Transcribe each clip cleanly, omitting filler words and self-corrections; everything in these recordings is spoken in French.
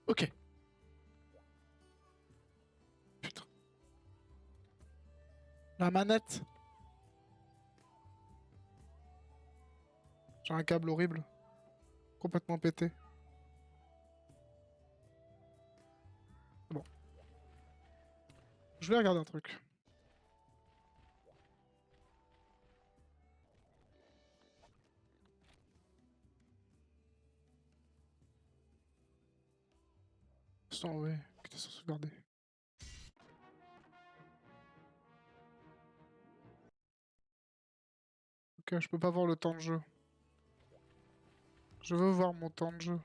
Ok. Putain. La manette. J'ai un câble horrible. Complètement pété. Bon. Je vais regarder un truc. Sans, ouais. Putain, sans sauvegarder. Ok, je peux pas voir le temps de jeu. Je veux voir mon temps de jeu.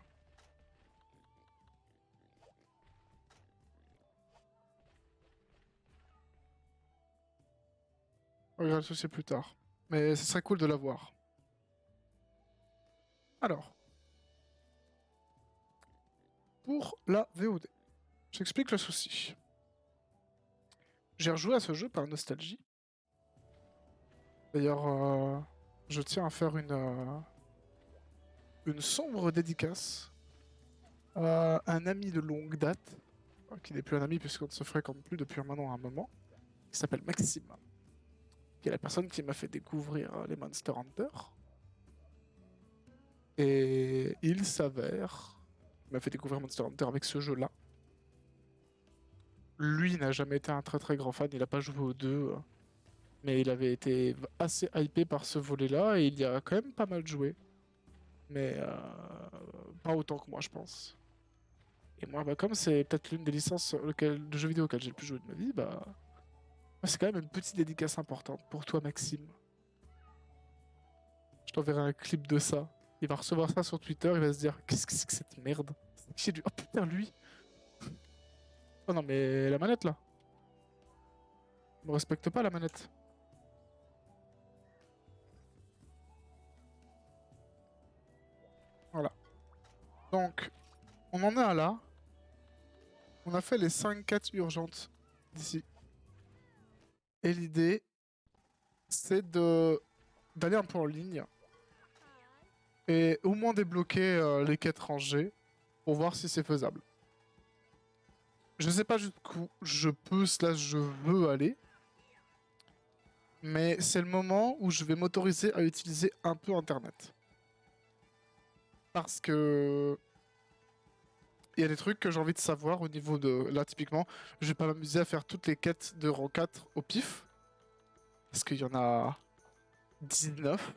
On regarde ça plus tard. Mais ce serait cool de l'avoir. Alors, pour la VOD, j'explique le souci. J'ai rejoué à ce jeu par nostalgie. D'ailleurs, je tiens à faire une sombre dédicace à un ami de longue date, qui n'est plus un ami puisqu'on ne se fréquente plus depuis maintenant un moment, qui s'appelle Maxime, qui est la personne qui m'a fait découvrir les Monster Hunter. Et il s'avère, il m'a fait découvrir Monster Hunter avec ce jeu-là. Lui n'a jamais été un très très grand fan, il n'a pas joué aux deux, mais il avait été assez hypé par ce volet-là et il y a quand même pas mal joué. Mais pas autant que moi, je pense. Et moi, bah, comme c'est peut-être l'une des licences de jeux vidéo auxquelles j'ai le plus joué de ma vie, bah, c'est quand même une petite dédicace importante pour toi, Maxime. Je t'enverrai un clip de ça. Il va recevoir ça sur Twitter, il va se dire qu'est-ce que c'est que cette merde? C'est qui lui? Oh putain, lui! Oh non, mais la manette là! Il me respecte pas la manette. Voilà. Donc, on en est à là. On a fait les 5 quêtes urgentes d'ici. Et l'idée, c'est d'aller un peu en ligne et au moins débloquer les quêtes rangées pour voir si c'est faisable. Je sais pas jusqu'où je peux slash je veux aller, mais c'est le moment où je vais m'autoriser à utiliser un peu Internet. Parce que il y a des trucs que j'ai envie de savoir au niveau de... Là, typiquement, je vais pas m'amuser à faire toutes les quêtes de rang 4 au pif, parce qu'il y en a 19,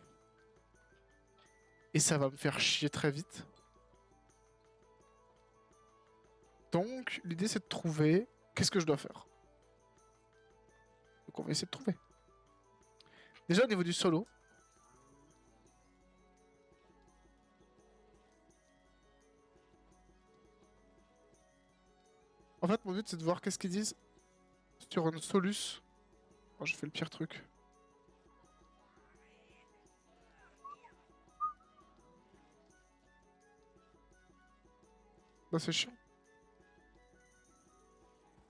et ça va me faire chier très vite. Donc, l'idée, c'est de trouver qu'est-ce que je dois faire. Donc, on va essayer de trouver. Déjà, au niveau du solo, en fait, mon but, c'est de voir qu'est-ce qu'ils disent sur une Solus. Oh, j'ai fait le pire truc. Là, c'est chiant.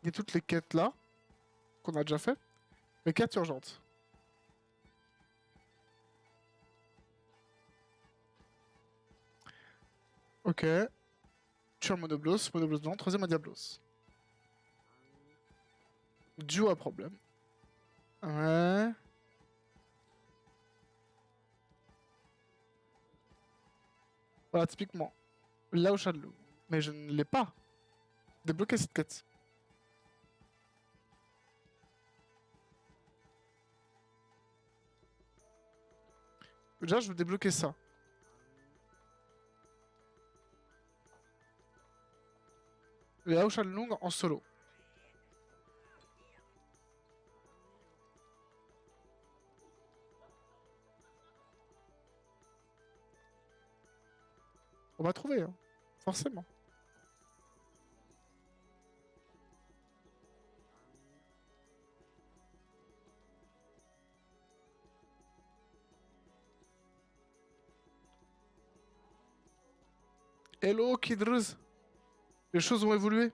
Il y a toutes les quêtes là, qu'on a déjà fait. Les quêtes urgentes. Ok. Tue un Monoblos, Monoblos non, troisième un Diablos. Duo à problème. Ouais. Voilà, typiquement. Là au Shadowloo. Mais je ne l'ai pas débloqué cette quête. Déjà, je veux débloquer ça. Là au Shadowloo en solo. On va trouver, hein. Forcément. Hello, Kidruz. Les choses ont évolué.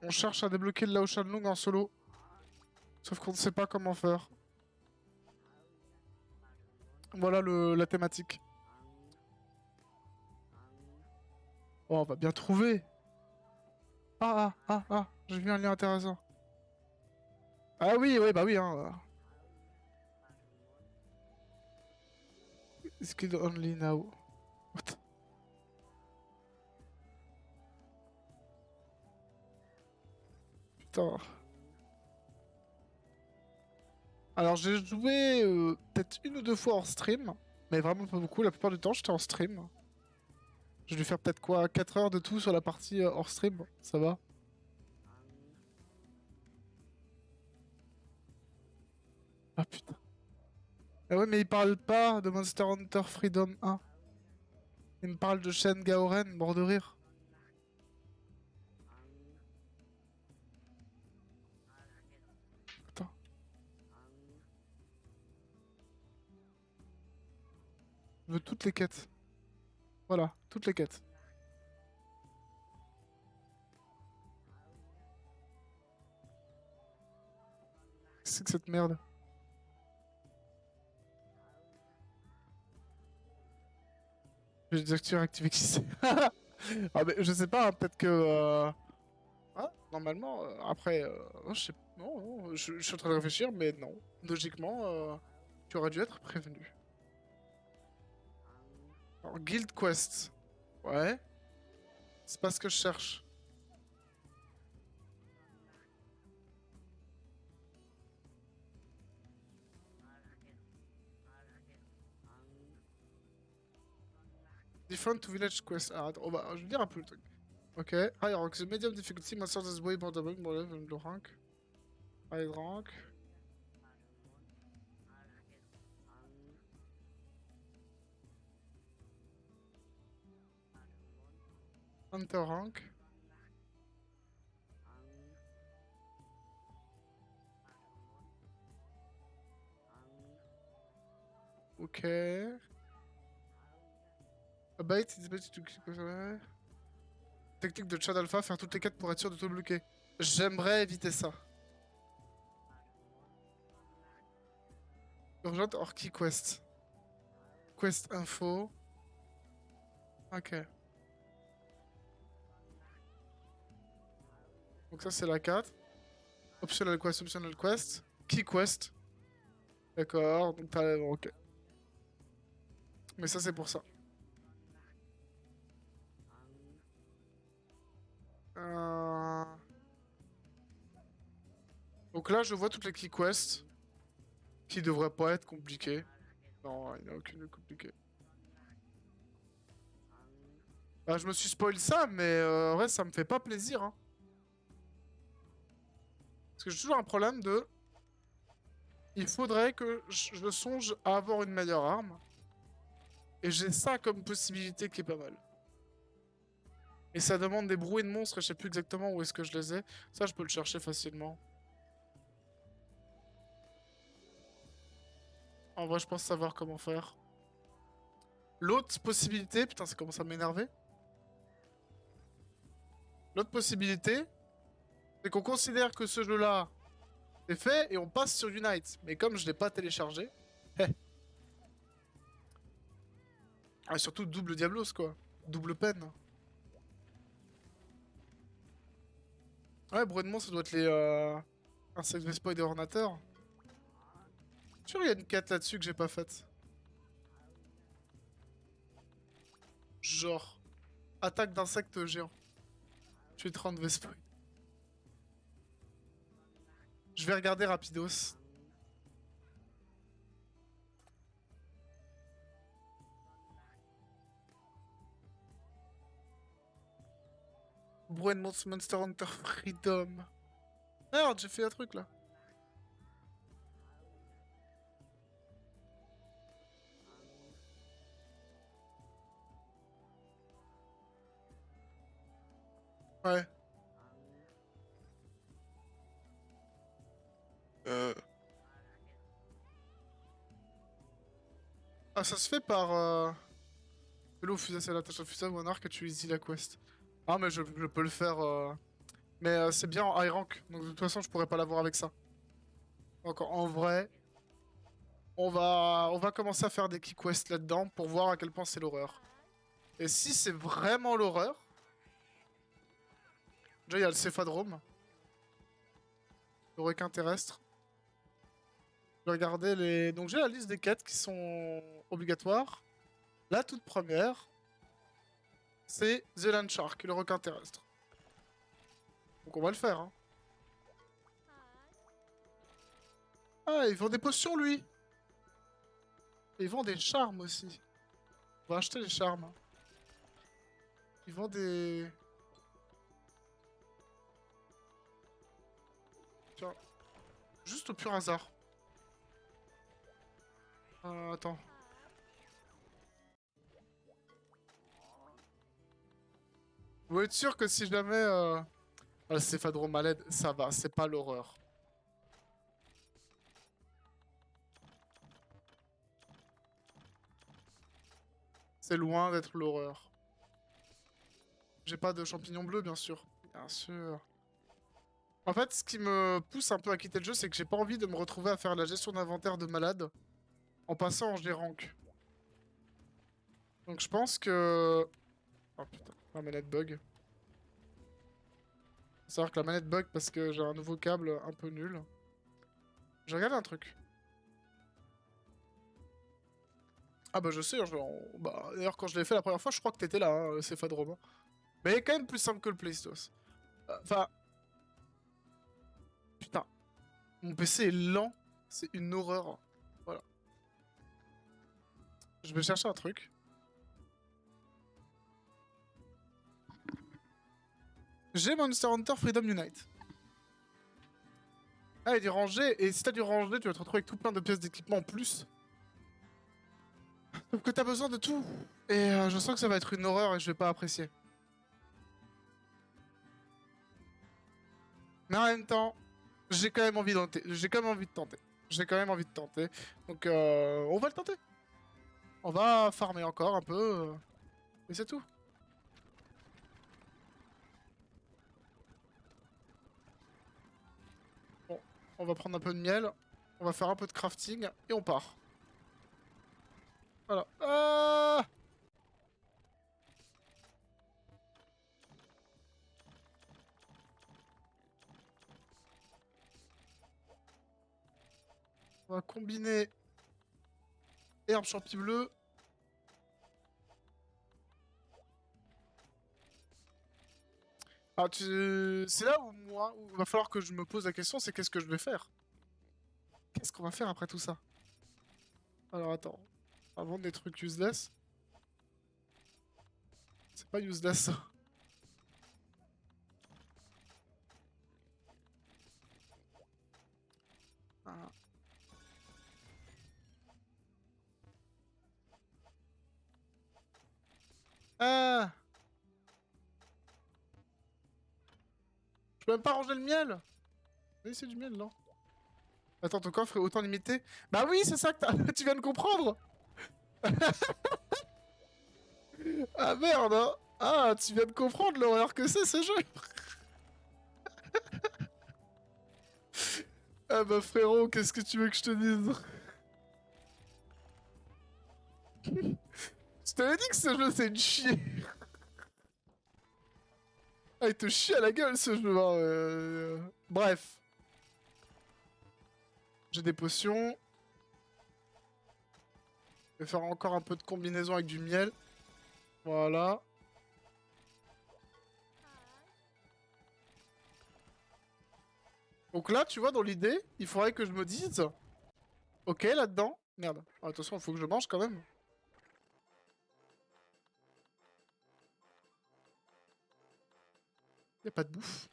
On cherche à débloquer le Lao Shanlong en solo. Sauf qu'on ne sait pas comment faire. Voilà la thématique. Oh, on va bien trouver. J'ai vu un lien intéressant. Ah oui, oui, bah oui, hein. Skill only now. What? Putain. Alors j'ai joué peut-être une ou deux fois en stream, mais vraiment pas beaucoup. La plupart du temps, j'étais en stream. J'ai dû faire peut-être quoi, 4 heures de tout sur la partie hors stream. Ça va? Ah putain. Ah ouais, mais il parle pas de Monster Hunter Freedom 1. Il me parle de Shen Gaoren, mort de rire. Putain. Je veux toutes les quêtes. Voilà, toutes les quêtes. Qu'est-ce que c'est que cette merde? Je vais désactiver activer qui c'est. Ah mais je sais pas, hein, peut-être que... Ah, normalement, après... je sais... Non, non, je suis en train de réfléchir, mais non. Logiquement, tu aurais dû être prévenu. Alors, Guild Quest. Ouais. C'est pas ce que je cherche. Different to village quest. Ah, attends, je vais dire un peu le truc. Ok. High rank. The medium difficulty monster this way bordering more level low rank. High rank. Hunter rank. Ok. A bait, it's better to click. Technique de Chad Alpha, faire toutes les quêtes pour être sûr de tout bloquer. J'aimerais éviter ça. Urgent or key quest. Quest info. Ok. Donc ça c'est la 4. Optional quest, optional quest. Key quest. D'accord, donc t'as... Ok. Mais ça c'est pour ça. Euh... Donc là je vois toutes les key quests. Qui devraient pas être compliquées. Non, il n'y en a aucune compliquée. Bah, je me suis spoil ça, mais en vrai ça me fait pas plaisir. Hein. Parce que j'ai toujours un problème de... Il faudrait que je songe à avoir une meilleure arme. Et j'ai ça comme possibilité qui est pas mal. Et ça demande des bruits de monstres et je sais plus exactement où est-ce que je les ai. Ça, je peux le chercher facilement. En vrai, je pense savoir comment faire. L'autre possibilité... Putain, ça commence à m'énerver. L'autre possibilité, c'est qu'on considère que ce jeu-là est fait et on passe sur Unite. Mais comme je l'ai pas téléchargé... Ah, surtout double Diablos, quoi. Double peine. Ouais, Brunement, ça doit être les insectes Vespa et des ornateurs. Sûr, il y a une quête là-dessus que j'ai pas faite. Genre, attaque d'insectes géants. Tu es 30 Vespa. Je vais regarder rapidos. Brunement Monster Hunter Freedom. Merde, j'ai fait un truc là. Ouais. Euh... Ah, ça se fait par... Vélo fusée, c'est l'attache au fusil ou un arc que tu easy la quest. Ah, mais je peux le faire... Mais c'est bien en high rank, donc de toute façon, je pourrais pas l'avoir avec ça. Donc en vrai, on va commencer à faire des key quests là-dedans pour voir à quel point c'est l'horreur. Et si c'est vraiment l'horreur, Déjà, il y a le céphadrome. Le requin terrestre. Je vais regarder les... Donc j'ai la liste des quêtes qui sont obligatoires. La toute première, c'est The Land Shark, le requin terrestre. Donc on va le faire, hein. Ah, il vend des potions, lui. Et il vend des charmes aussi. On va acheter les charmes. Il vend des... Tiens, juste au pur hasard. Attends. Vous pouvez être sûr que si jamais... Ah, le céphadrome à l'aide, ça va, c'est pas l'horreur. C'est loin d'être l'horreur. J'ai pas de champignons bleus, bien sûr. Bien sûr. En fait, ce qui me pousse un peu à quitter le jeu, c'est que j'ai pas envie de me retrouver à faire la gestion d'inventaire de malade en passant en G-Rank. Donc je pense que... Oh putain, ma manette bug. Faut savoir que la manette bug parce que j'ai un nouveau câble un peu nul. Je regarde un truc. Ah bah je sais, hein, bah, d'ailleurs quand je l'ai fait la première fois, je crois que t'étais là, hein, c'est Fadrome. Mais il est quand même plus simple que le Playstos. Enfin... Putain, mon PC est lent, c'est une horreur. Voilà. Je vais chercher un truc. J'ai Monster Hunter Freedom Unite. Ah, il y a du rangé, et si t'as du rangé, tu vas te retrouver avec tout plein de pièces d'équipement en plus. Sauf que t'as besoin de tout. Et je sens que ça va être une horreur et je vais pas apprécier. Mais en même temps, j'ai quand même envie de tenter. J'ai quand même envie de tenter. J'ai quand même envie de tenter. Donc on va le tenter. On va farmer encore un peu. Et c'est tout. Bon, on va prendre un peu de miel. On va faire un peu de crafting et on part. Voilà. Ah, on va combiner herbe champi bleu. Ah, c'est là où moi, où il va falloir que je me pose la question, c'est qu'est-ce que je vais faire? Qu'est-ce qu'on va faire après tout ça? Alors attends, on va vendre des trucs useless. C'est pas useless. Ah. Ah, je peux même pas ranger le miel. Oui, c'est du miel, non? Attends, ton coffre est autant limité? Bah oui, c'est ça que tu viens de comprendre. Ah merde, hein. Ah, tu viens de comprendre l'horreur que c'est ce jeu. Ah bah frérot, qu'est-ce que tu veux que je te dise? Je t'avais dit que ce jeu c'est une chier. Ah, il te chie à la gueule ce jeu, hein. Bref. J'ai des potions. Je vais faire encore un peu de combinaison avec du miel. Voilà. Donc là, tu vois, dans l'idée, il faudrait que je me dise... Ok, là-dedans... Merde. Ah, attention, il faut que je mange quand même. Y a pas de bouffe.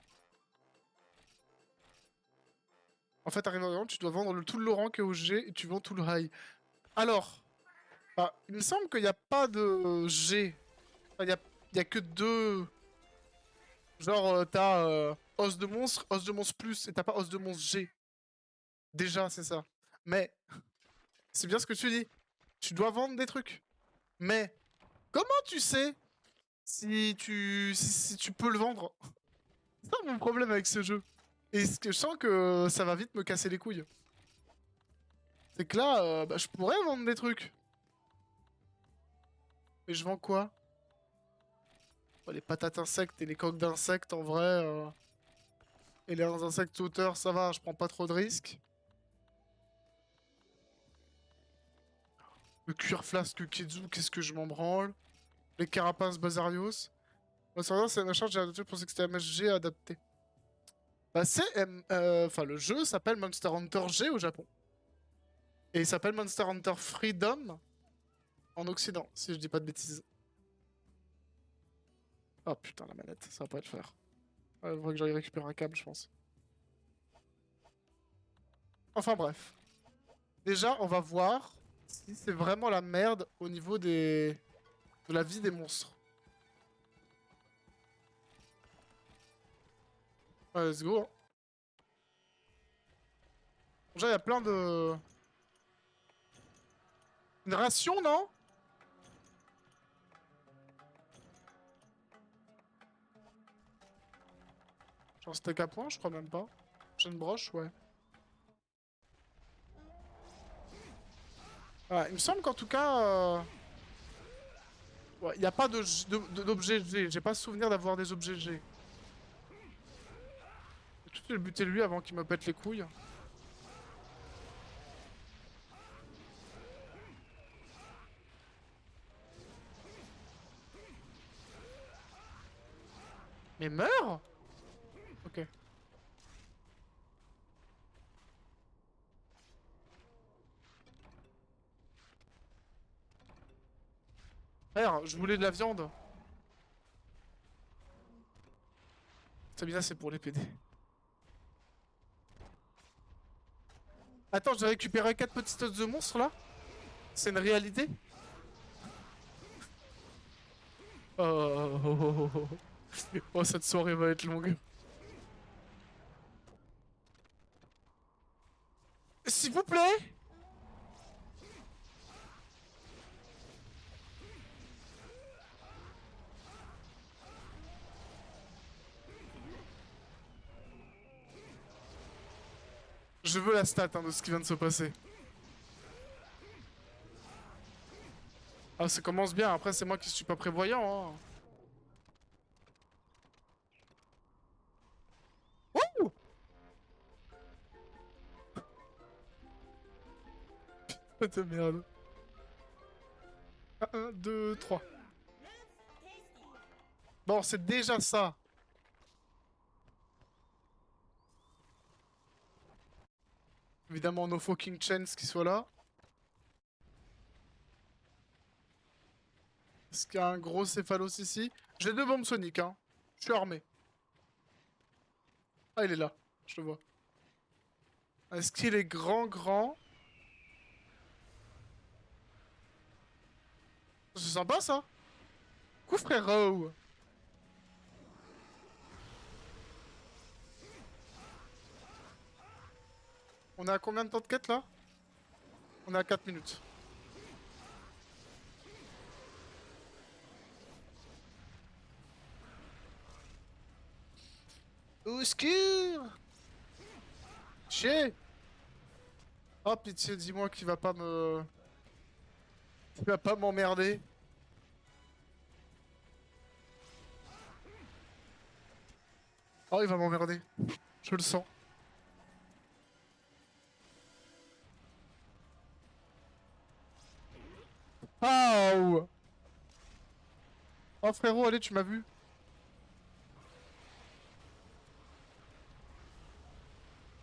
En fait, arrivé à tu dois vendre tout le Laurent qui est au G et tu vends tout le high. Alors... Ah, il me semble qu'il n'y a pas de G. Enfin, il y a que deux... Genre, t'as os de monstre plus, et t'as pas os de monstre G. Déjà, c'est ça. Mais, c'est bien ce que tu dis. Tu dois vendre des trucs. Mais, comment tu sais si tu peux le vendre? C'est ça mon problème avec ce jeu. Et ce que je sens que ça va vite me casser les couilles. C'est que là, bah, je pourrais vendre des trucs. Mais je vends quoi? Bon, les patates insectes et les coques d'insectes, en vrai... Et les insectes hauteurs, ça va, je prends pas trop de risques. Le cuir flasque Kizu, qu'est-ce que je m'en branle. Les carapaces Bazarios. Bazarios, c'est un machin que j'ai adapté pour c'était MSG adapté. Bah, enfin, le jeu s'appelle Monster Hunter G au Japon. Et il s'appelle Monster Hunter Freedom en Occident, si je dis pas de bêtises. Oh putain, la manette, ça va pas le faire. Il faudrait que j'aille récupérer un câble, je pense. Enfin bref. Déjà, on va voir si c'est vraiment la merde au niveau de la vie des monstres. Ouais, let's go. Hein. Déjà, il y a plein de... Une ration, non? Genre steak à point, je crois même pas. J'ai une broche, ouais. Voilà, il me semble qu'en tout cas... Ouais, il n'y a pas d'objet G. J'ai pas souvenir d'avoir des objets G. J'ai tout de suite buter lui avant qu'il me pète les couilles. Mais meurs. Ok. Frère, je voulais de la viande. Stamina, c'est pour les PD. Attends, j'ai récupéré 4 petites os de monstres là. C'est une réalité. Oh, oh, cette soirée va être longue. S'il vous plaît. Je veux la stat hein, de ce qui vient de se passer. Ah, ça commence bien. Après, c'est moi qui suis pas prévoyant. Hein. Wouh! De merde. 1, 2, 3. Bon, c'est déjà ça. Évidemment, no fucking chance qu'il soit là. Est-ce qu'il y a un gros céphalos ici? J'ai 2 bombes soniques, hein. Je suis armé. Ah, il est là. Je le vois. Est-ce qu'il est grand, grand? C'est sympa, ça. Coup, frérot. On est à combien de temps de quête, là? On est à 4 minutes. Au secours! Chier! Oh, pitié, dis-moi qu'il va pas me... Il va pas m'emmerder. Oh, il va m'emmerder. Je le sens. Aouh! Oh, frérot, allez, tu m'as vu.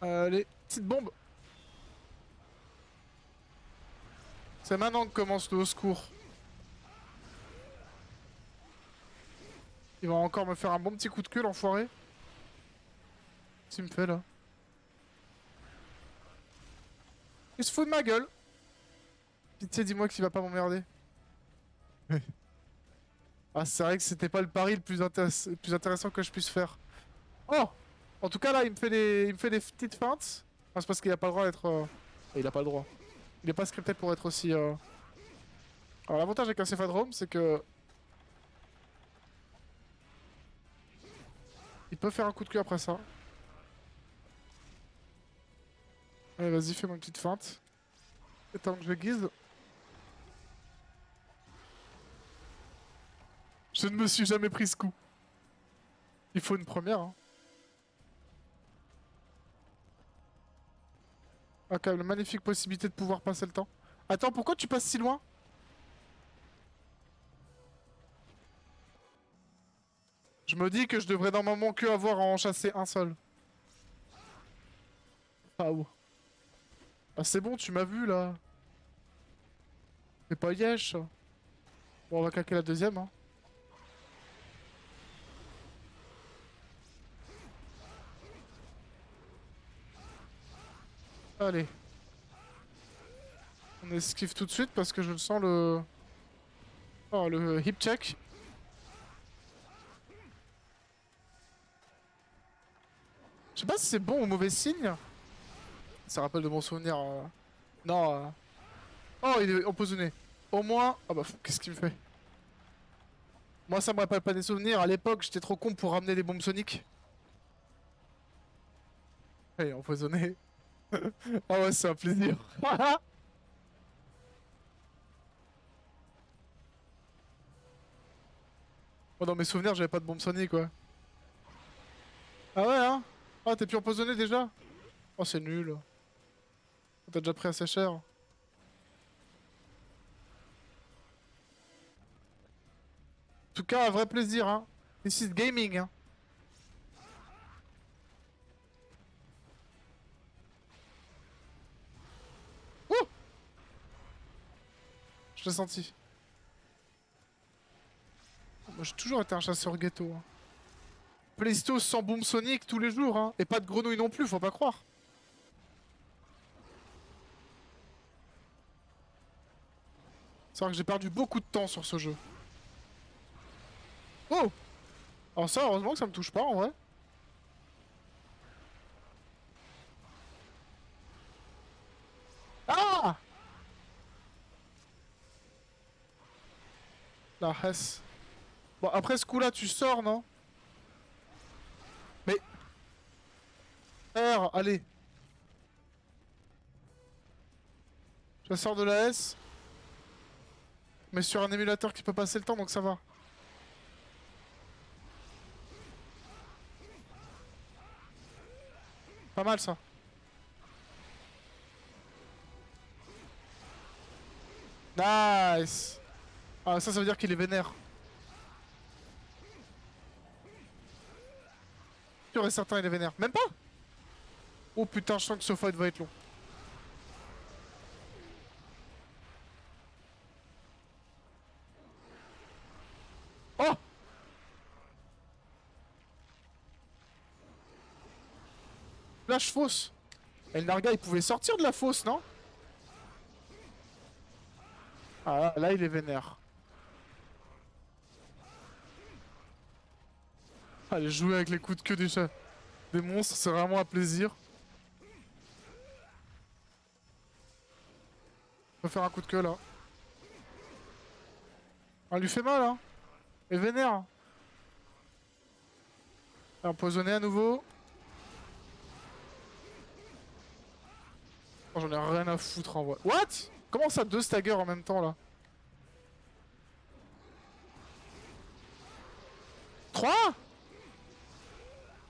Allez, petite bombe. C'est maintenant que commence le au secours. Il va encore me faire un bon petit coup de queue, l'enfoiré. Qu'est-ce qu'il me fait, là? Il se fout de ma gueule. Pitié, dis-moi qu'il va pas m'emmerder. Ah, c'est vrai que c'était pas le pari le plus intéressant que je puisse faire. Oh! En tout cas, là, il me fait des petites feintes. Ah, c'est parce qu'il a pas le droit d'être... Il a pas le droit. Il est pas scripté pour être aussi... Alors, l'avantage avec un céphalodrome, c'est que... Il peut faire un coup de queue après ça. Allez, vas-y, fais-moi une petite feinte. Attends que je guise. Je ne me suis jamais pris ce coup. Il faut une première, hein. Ah, quand même, la magnifique possibilité de pouvoir passer le temps. Attends, pourquoi tu passes si loin? Je me dis que je devrais normalement que avoir à en chasser un seul. Ah où? Ah c'est bon, tu m'as vu là. C'est pas yesh. Bon, on va claquer la deuxième, hein. Allez. On esquive tout de suite parce que je le sens le... Oh, le hip check. Je sais pas si c'est bon ou mauvais signe. Ça rappelle de mon souvenir. Non. Oh, il est empoisonné. Au moins... Ah bah, qu'est-ce qu'il me fait? Moi, ça me rappelle pas des souvenirs. À l'époque, j'étais trop con pour ramener les bombes soniques. Allez, empoisonné. Ah ouais, c'est un plaisir. Oh, dans mes souvenirs, j'avais pas de bombe sonique, quoi. Ah ouais, hein? Ah, t'es plus empoisonné déjà? Oh, c'est nul. T'as déjà pris assez cher. En tout cas, un vrai plaisir, hein. Ici, c'est gaming, hein. Ouh! Je l'ai senti. Moi, j'ai toujours été un chasseur ghetto, hein. Plaisto sans bombe sonique tous les jours, hein. Et pas de grenouilles non plus, faut pas croire. C'est vrai que j'ai perdu beaucoup de temps sur ce jeu. Oh! Alors ça, heureusement que ça me touche pas, en vrai. Ah! La Hesse. Bon, après ce coup-là, tu sors, non? Mais... R, allez. Je sors de la S. Mais sur un émulateur qui peut passer le temps, donc ça va. Pas mal, ça. Nice! Ah, ça veut dire qu'il est vénère. Sûr et certain, il est vénère. Même pas? Oh putain, je sens que ce fight va être long. Oh! Flash fausse. Et le Narga, il pouvait sortir de la fosse, non? Ah, là, il est vénère. Allez, jouer avec les coups de queue des chats. Des monstres, c'est vraiment un plaisir. On va faire un coup de queue, là. Ah, il lui fait mal, hein. Il est vénère. Empoisonné à nouveau. Oh, j'en ai rien à foutre en vrai. What? Comment ça, deux staggers en même temps, là? 3?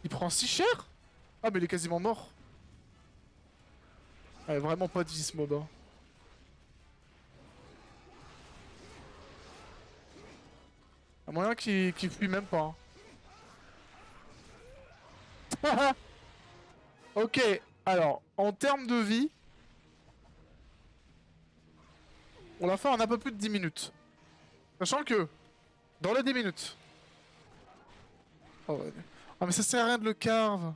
Il prend si cher? Ah, mais il est quasiment mort. Ah, vraiment pas 10 mob, hein. Y'a moyen qu'il fuit même pas, hein. Ok, alors, en termes de vie, on l'a fait en un peu plus de 10 minutes. Sachant que, dans les 10 minutes... Oh, ouais. Ah, mais ça sert à rien de le carve.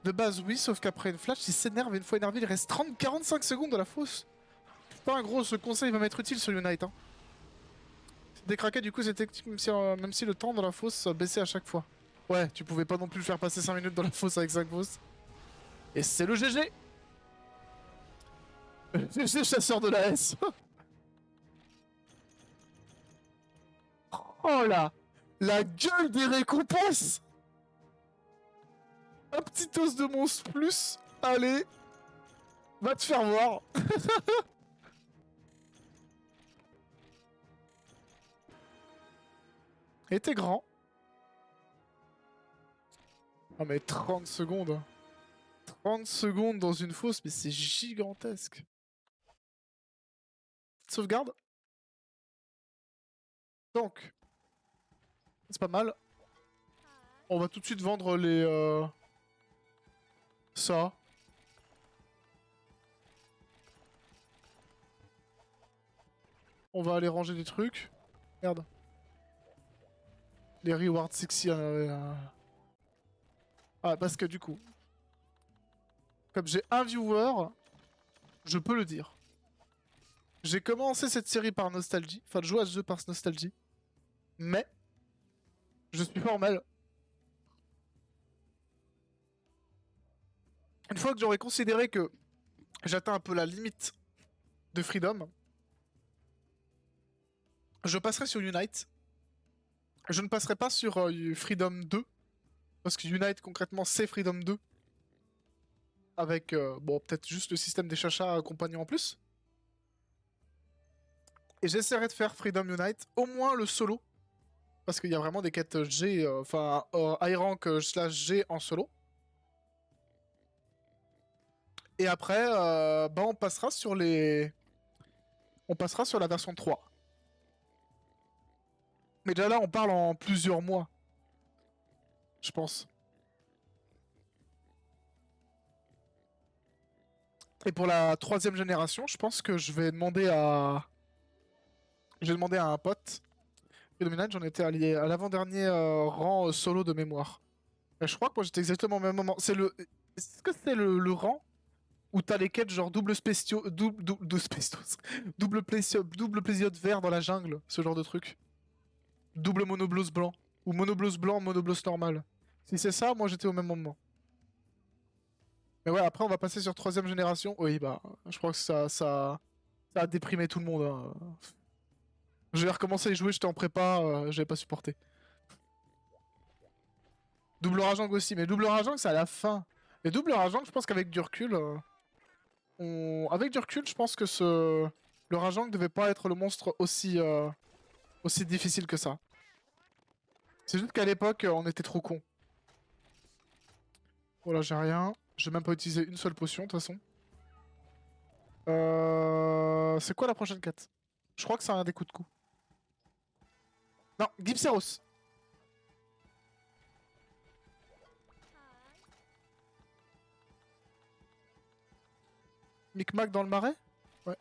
De base, oui, sauf qu'après une flash, il s'énerve et une fois énervé, il reste 30-45 secondes dans la fosse. Putain, gros, ce conseil va m'être utile sur Unite, hein. Décraquer, du coup, c'est technique, même si le temps dans la fosse baissait à chaque fois. Ouais, tu pouvais pas non plus le faire passer 5 minutes dans la fosse avec 5 fosses. Et c'est le GG! GG chasseur de la S. Oh là! La gueule des récompenses! Un petit os de monstre plus. Allez, va te faire voir. Il était grand. Ah mais 30 secondes. 30 secondes dans une fosse, mais c'est gigantesque. Sauvegarde. Donc, c'est pas mal. On va tout de suite vendre les... ça. On va aller ranger des trucs. Merde. Les rewards sexy. Ah, parce que du coup, comme j'ai un viewer, je peux le dire. J'ai commencé cette série par nostalgie. Enfin, de jouer à ce jeu par nostalgie. Mais, je suis formel. Une fois que j'aurai considéré que j'atteins un peu la limite de Freedom, je passerai sur Unite. Je ne passerai pas sur Freedom 2. Parce que Unite, concrètement, c'est Freedom 2. Avec, bon, peut-être juste le système des chachas accompagnant en plus. Et j'essaierai de faire Freedom Unite, au moins le solo. Parce qu'il y a vraiment des quêtes G, enfin, high rank slash G en solo. Et après, bah, on passera sur les... On passera sur la version 3. Mais déjà là, on parle en plusieurs mois. Je pense. Et pour la 3ème génération, je pense que je vais demander à... Je vais demander à un pote. Et Dominant, j'en étais à l'avant-dernier rang solo de mémoire. Et je crois que moi j'étais exactement au même moment. C'est le... Est-ce que c'est le rang où t'as les quêtes genre double spéciaux... Double spécios. Double plaisir de vert dans la jungle, ce genre de truc. Double monobloss blanc. Ou monobloss blanc, monobloss normal. Si c'est ça, moi j'étais au même moment. Mais ouais, après on va passer sur 3ème génération. Oui, bah, je crois que ça a déprimé tout le monde. Hein. Je vais recommencer à y jouer, j'étais en prépa, j'avais pas supporté. Double Rajang aussi, mais Double Rajang c'est à la fin. Et Double Rajang, je pense qu'avec du recul, avec du recul, je pense que le Rajang devait pas être le monstre aussi difficile que ça. C'est juste qu'à l'époque, on était trop cons. Voilà, j'ai rien. J'ai même pas utilisé une seule potion, de toute façon. C'est quoi la prochaine quête? Je crois que c'est un des coups de cou. Non, Glypseros. Micmac dans le marais? Ouais.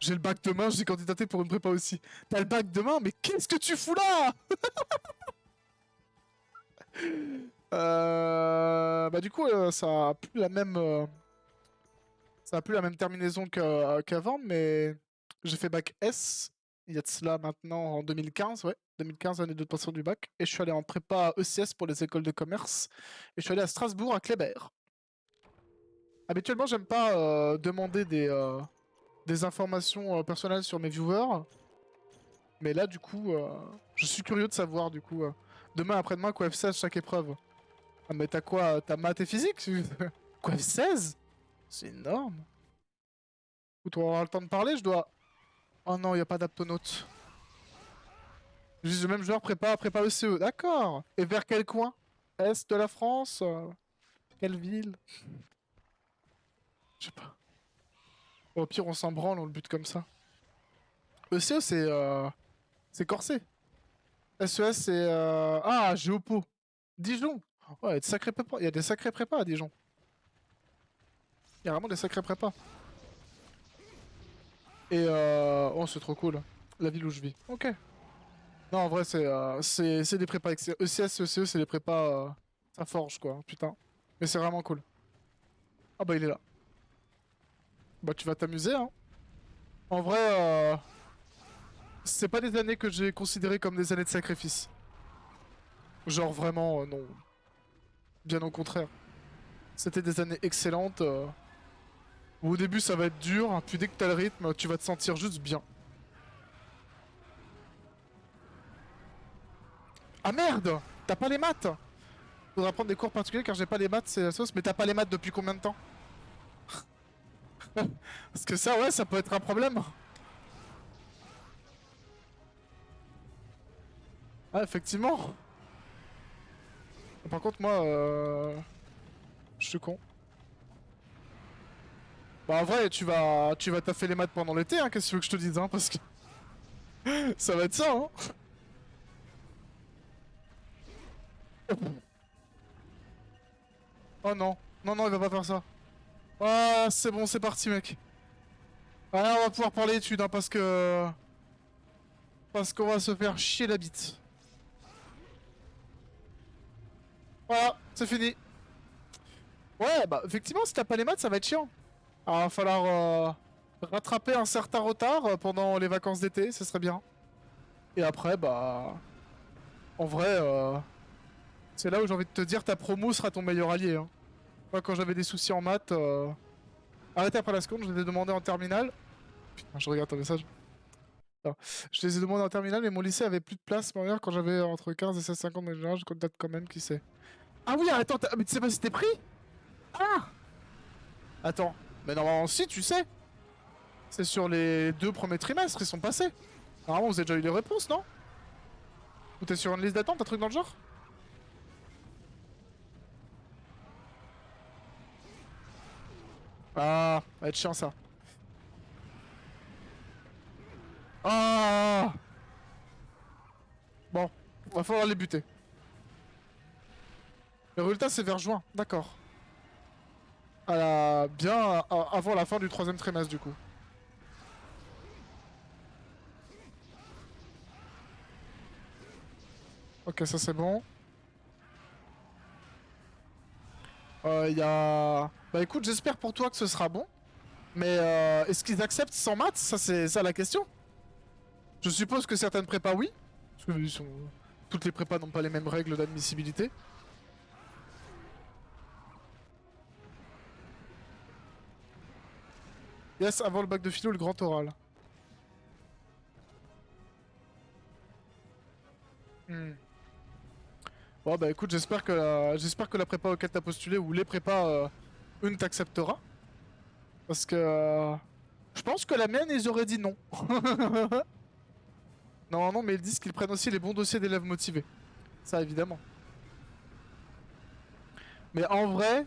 J'ai le bac demain, j'ai candidaté pour une prépa aussi. T'as le bac demain, mais qu'est-ce que tu fous là? Bah du coup, ça a plus la même... ça a plus la même terminaison qu'avant, mais j'ai fait bac S, il y a de cela maintenant en 2015, ouais. 2015, année de passation du bac. Et je suis allé en prépa ECS pour les écoles de commerce. Et je suis allé à Strasbourg, à Kléber. Habituellement, j'aime pas demander des informations personnelles sur mes viewers. Mais là, du coup, je suis curieux de savoir, du coup. Demain, après-demain, quoi F16, chaque épreuve. Ah, mais t'as quoi? T'as maths et physique? Quoi F16? C'est énorme. Écoute, on va avoir le temps de parler, je dois... Oh non, il a pas d'aptonaute. Juste le même joueur prépa ECE. D'accord. Et vers quel coin? Est de la France? Quelle ville? Je sais pas. Au pire, on s'en branle, on le bute comme ça. ECE, c'est corsé. SES, c'est... Ah, Géopo. Dijon. Ouais, il y a des sacrés prépas à Dijon. Il y a vraiment des sacrés prépas. Et oh, c'est trop cool. La ville où je vis. Ok. Non, en vrai, c'est des prépas ECS, ECE, c'est des prépas... ça forge, quoi. Putain. Mais c'est vraiment cool. Ah bah, il est là. Bah, tu vas t'amuser, hein. En vrai, c'est pas des années que j'ai considérées comme des années de sacrifice. Genre, vraiment, non. Bien au contraire. C'était des années excellentes. Où au début, ça va être dur, hein, puis dès que t'as le rythme, tu vas te sentir juste bien. Ah merde! T'as pas les maths! Faudra prendre des cours particuliers car j'ai pas les maths, c'est la sauce. Mais t'as pas les maths depuis combien de temps? Parce que ça, ouais, ça peut être un problème. Ah, effectivement. Par contre, moi, je suis con. Bah, en vrai, tu vas taffer les maths pendant l'été, hein, qu'est-ce que tu veux que je te dise, hein, parce que ça va être ça, hein. Oh non, non, non, il va pas faire ça. Ah, c'est bon, c'est parti, mec. Ah, on va pouvoir parler études, hein, parce que... Parce qu'on va se faire chier la bite. Voilà, c'est fini. Ouais, bah, effectivement, si t'as pas les maths, ça va être chiant. Alors, il va falloir rattraper un certain retard pendant les vacances d'été, ce serait bien. Et après, bah... En vrai, c'est là où j'ai envie de te dire, ta promo sera ton meilleur allié, hein. Moi, quand j'avais des soucis en maths... Arrêtez après la seconde, je les ai demandé en terminale. Putain, je regarde ton message. Non. Je les ai demandé en terminale, mais mon lycée avait plus de place. Ma mère, quand j'avais entre 15 et 16,50, mais général, je contacte quand même, qui sait. Ah oui, attends, mais tu sais pas si t'es pris? Ah! Attends, mais normalement, si, tu sais. C'est sur les 2 premiers trimestres, ils sont passés. Normalement, vous avez déjà eu les réponses, non? Ou t'es sur une liste d'attente, un truc dans le genre? Ah, va être chiant ça. Ah! Bon, va falloir les buter. Le résultat, c'est vers juin, d'accord. Bien avant la fin du 3e trimestre, du coup. Ok, ça c'est bon. Il y a... Bah écoute, j'espère pour toi que ce sera bon. Mais est-ce qu'ils acceptent sans maths? Ça, c'est ça la question. Je suppose que certaines prépas, oui. Parce que toutes les prépas n'ont pas les mêmes règles d'admissibilité. Yes, avant le bac de philo, le grand oral. Hmm. Bon bah écoute, j'espère que la prépa auquel t'as postulé ou les prépas, une t'acceptera. Parce que je pense que la mienne, ils auraient dit non. Non, non, mais ils disent qu'ils prennent aussi les bons dossiers d'élèves motivés. Ça, évidemment. Mais en vrai,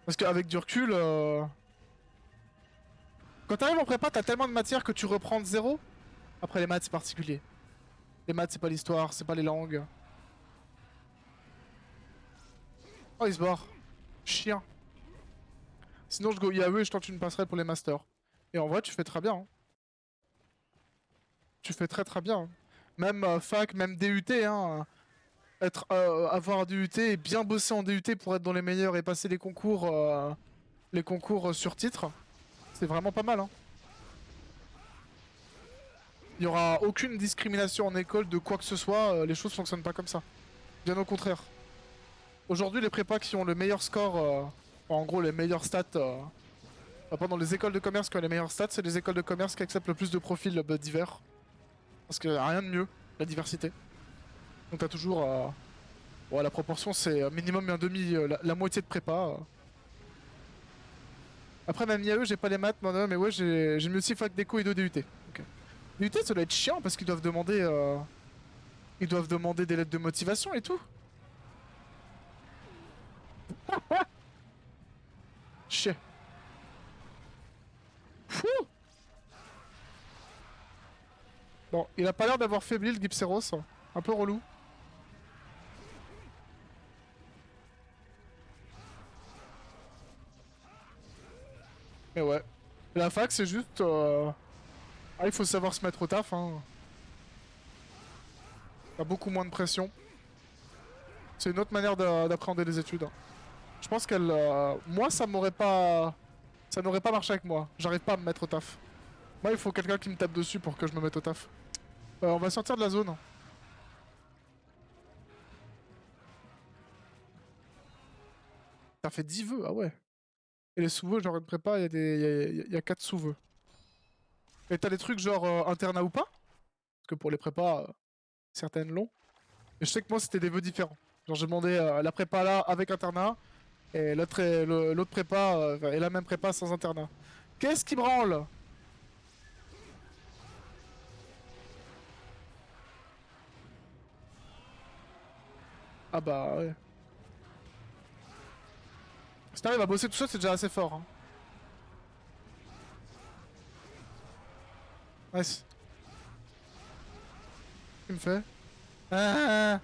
parce qu'avec du recul, quand t'arrives en prépa, t'as tellement de matières que tu reprends de zéro. Après, les maths, c'est particulier. Les maths, c'est pas l'histoire, c'est pas les langues. Oh, il se barre. Chien. Sinon, je go IAE et je tente une passerelle pour les masters. Et en vrai, tu fais très bien, hein. Tu fais très très bien, hein. Même fac, même DUT, hein. Avoir un DUT et bien bosser en DUT pour être dans les meilleurs et passer les concours sur titre, c'est vraiment pas mal, hein. Il y aura aucune discrimination en école de quoi que ce soit, les choses fonctionnent pas comme ça. Bien au contraire. Aujourd'hui, les prépas qui ont le meilleur score, en gros les meilleurs stats, pendant les écoles de commerce qui ont les meilleurs stats, c'est les écoles de commerce qui acceptent le plus de profils divers. Parce que rien de mieux, la diversité. Donc t'as toujours... ouais, la proportion c'est minimum un demi, la moitié de prépa. Après même IAE, j'ai pas les maths, moi, non, mais ouais, j'ai mis aussi fac déco et 2 DUT. Ok. DUT ça doit être chiant parce qu'ils doivent demander... Ils doivent demander des lettres de motivation et tout. Chier. Fou. Bon, il a pas l'air d'avoir faibli le Gipseros. Un peu relou. Mais ouais. La fac, c'est juste... Ah, il faut savoir se mettre au taf, hein. T'as beaucoup moins de pression. C'est une autre manière d'appréhender les études, hein. Je pense qu'elle... Moi, ça m'aurait pas... Ça n'aurait pas marché avec moi. J'arrive pas à me mettre au taf. Moi, il faut quelqu'un qui me tape dessus pour que je me mette au taf. On va sortir de la zone. T'as fait 10 vœux, ah ouais. Et les sous-vœux, genre une prépa, il y a il y a 4 sous-vœux. Et t'as des trucs genre internat ou pas? Parce que pour les prépas, certaines l'ont. Mais je sais que moi, c'était des vœux différents. Genre, j'ai demandé la prépa là avec internat, et l'autre prépa, et la même prépa sans internat. Qu'est-ce qui branle? Ah bah ouais. Si t'arrives à bosser tout ça, c'est déjà assez fort. Hein. Nice. Qu'est-ce qu'il me fait? Ah.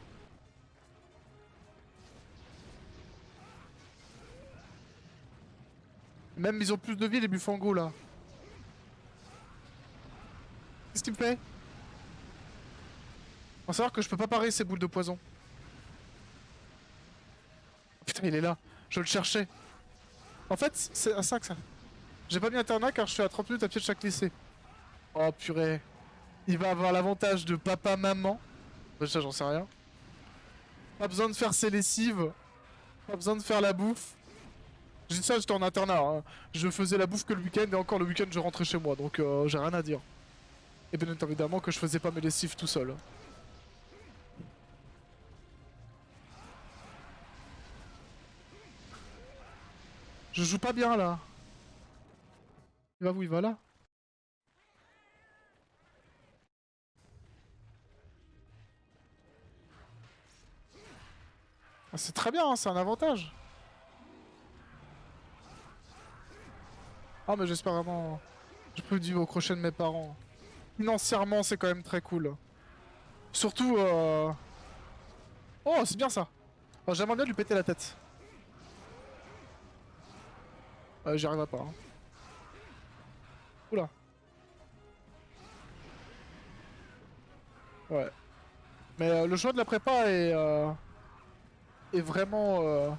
Même ils ont plus de vie les Bufangos là. Qu'est-ce qu'il me fait? Faut savoir que je peux pas parer ces boules de poison. Putain, il est là. Je le cherchais. En fait, c'est à ça que ça. J'ai pas mis internat car je suis à 30 minutes à pied de chaque lycée. Oh purée. Il va avoir l'avantage de papa-maman. Ça, j'en sais rien. Pas besoin de faire ses lessives. Pas besoin de faire la bouffe. Je dis ça, j'étais en internat. Hein. Je faisais la bouffe que le week-end et encore le week-end, je rentrais chez moi. Donc j'ai rien à dire. Et bien évidemment que je faisais pas mes lessives tout seul. Je joue pas bien là. Il va où? Il va là? Ah, c'est très bien, hein, c'est un avantage. Ah mais j'espère vraiment... Je peux vivre au crochet de mes parents. Financièrement c'est quand même très cool. Surtout Oh c'est bien ça. Oh, j'aimerais bien lui péter la tête. J'y arriverai pas. Hein. Oula. Ouais. Mais le choix de la prépa est vraiment...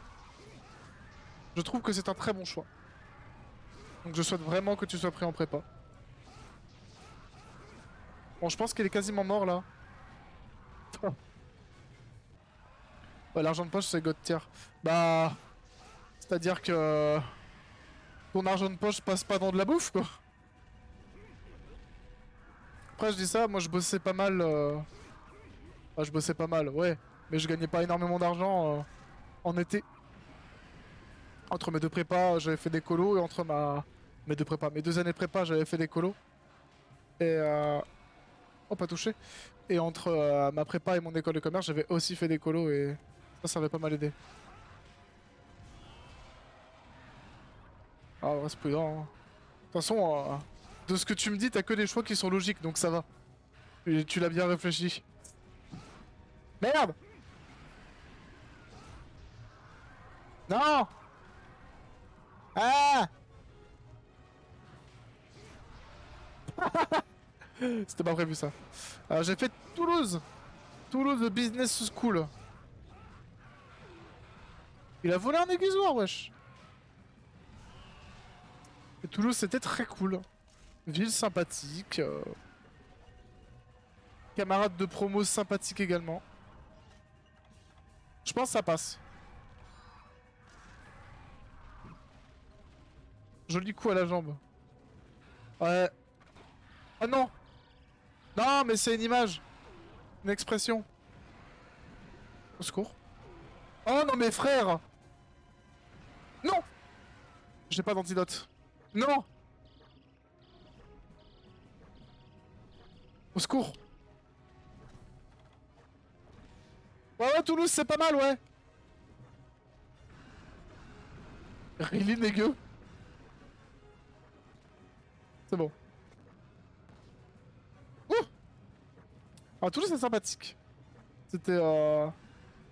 Je trouve que c'est un très bon choix. Donc je souhaite vraiment que tu sois pris en prépa. Bon je pense qu'il est quasiment mort là. Ouais, l'argent de poche c'est God tier. Bah... C'est-à-dire que... Ton argent de poche passe pas dans de la bouffe quoi. Après je dis ça, moi je bossais pas mal... Enfin, je bossais pas mal, ouais. Mais je gagnais pas énormément d'argent en été. Entre mes deux prépas, j'avais fait des colos et entre mes deux prépas, mes 2 années de prépa, j'avais fait des colos. Et oh, pas touché. Et entre ma prépa et mon école de commerce, j'avais aussi fait des colos et ça avait pas mal aidé. Ah, reste prudent. Hein. De toute façon, de ce que tu me dis, t'as que des choix qui sont logiques, donc ça va. Et tu l'as bien réfléchi. Merde! Non! Ah! C'était pas prévu ça. J'ai fait Toulouse. Toulouse Business School. Il a volé un aiguisoir, wesh. Et Toulouse, c'était très cool. Ville sympathique. Camarade de promo sympathique également. Je pense que ça passe. Joli coup à la jambe. Ouais. Ah non! Non, mais c'est une image. Une expression. Au secours. Oh non, mais frère! Non! J'ai pas d'antidote. Non! Au secours! Ouais, ouais, Toulouse, c'est pas mal, ouais! Really, dégueu. C'est bon. Ouh! Ah, Toulouse, c'est sympathique. C'était,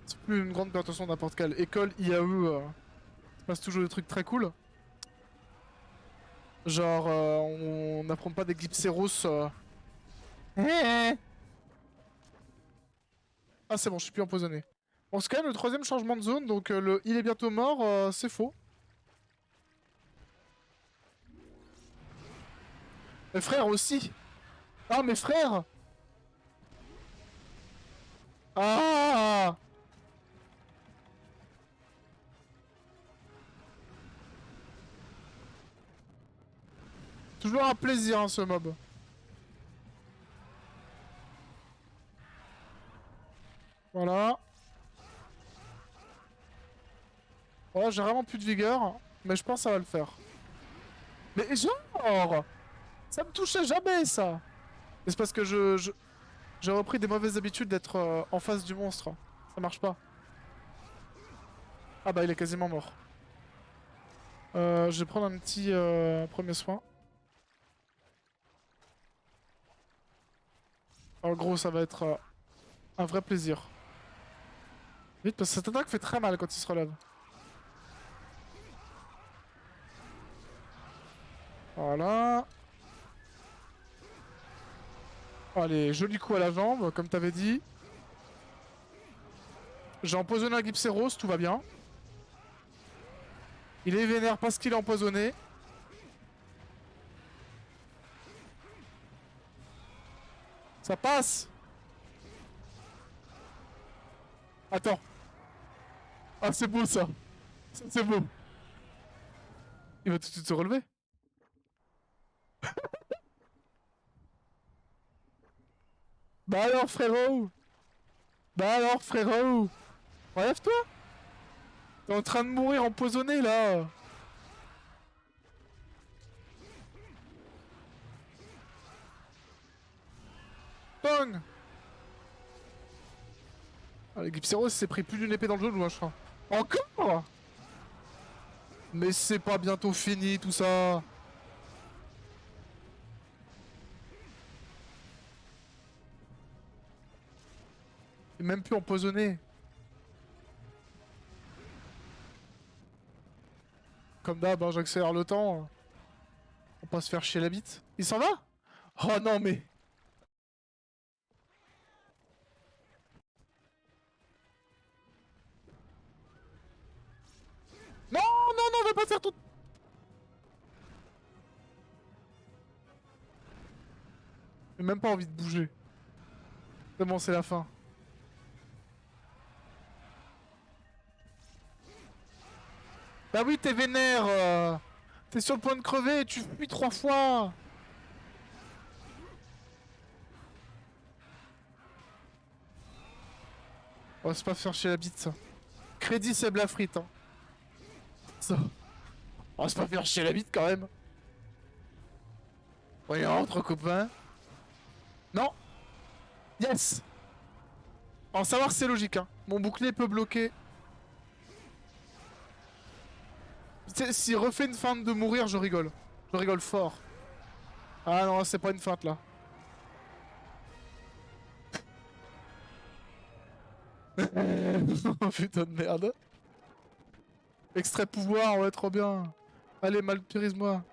c'est plus une grande attention n'importe quelle école IAE. Il se passe toujours des trucs très cool. Genre, on n'apprend pas des Glypséros. Ah, c'est bon, je suis plus empoisonné. Bon, c'est quand même le 3ème changement de zone, donc il est bientôt mort, c'est faux. Mes frères aussi. Ah, mes frères. Ah. Toujours un plaisir, hein, ce mob. Voilà. Voilà, j'ai vraiment plus de vigueur, mais je pense que ça va le faire. Mais genre, ça me touchait jamais, ça. Mais c'est parce que j'ai repris des mauvaises habitudes d'être en face du monstre. Ça marche pas. Ah bah il est quasiment mort. Je vais prendre un petit premier soin. En gros, ça va être un vrai plaisir. Vite, parce que cette attaque fait très mal quand il se relève. Voilà. Allez, joli coup à la jambe, comme t'avais dit. J'ai empoisonné un Glypséros, tout va bien. Il est vénère parce qu'il est empoisonné. Ça passe. Attends. Ah, c'est beau ça. Ça, c'est beau. Il va tout de suite se relever. Bah alors, frérot. Bah alors, frérot. Relève-toi. T'es en train de mourir empoisonné là. Bang. Ah, le Glypséros s'est pris plus d'une épée dans le genou, hein, je crois. Encore. Mais c'est pas bientôt fini tout ça. Il est même plus empoisonné. Comme d'hab, hein, j'accélère le temps. On va pas se faire chier la bite. Il s'en va? Oh non mais... Non, non, non, on va pas faire tout... J'ai même pas envie de bouger. C'est bon, c'est la fin. Bah oui, t'es vénère. T'es sur le point de crever, tu fuis 3 fois. On va se pas faire chier la bite, ça. Crédit, c'est la frite, hein. Ça. On va se pas faire chier la bite, quand même. Voyons, entre copains. Non. Yes. En savoir, c'est logique, hein. Mon bouclier peut bloquer. S'il refait une feinte de mourir, je rigole. Je rigole fort. Ah non, c'est pas une feinte, là. Oh putain de merde. Extrait pouvoir, ouais, trop bien. Allez, malpérise-moi.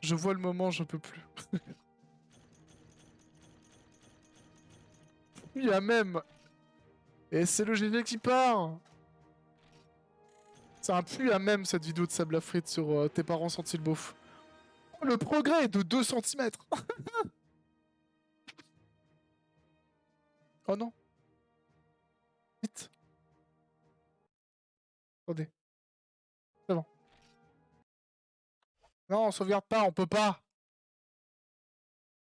Je vois le moment, je peux plus. Il y a même. Et c'est le GG qui part. C'est un puits à même cette vidéo de sable à frites sur tes parents sont-ils beaufs. Oh, le progrès est de 2 centimètres. Oh non. Vite. Attendez. C'est bon. Non, on sauvegarde pas, on peut pas.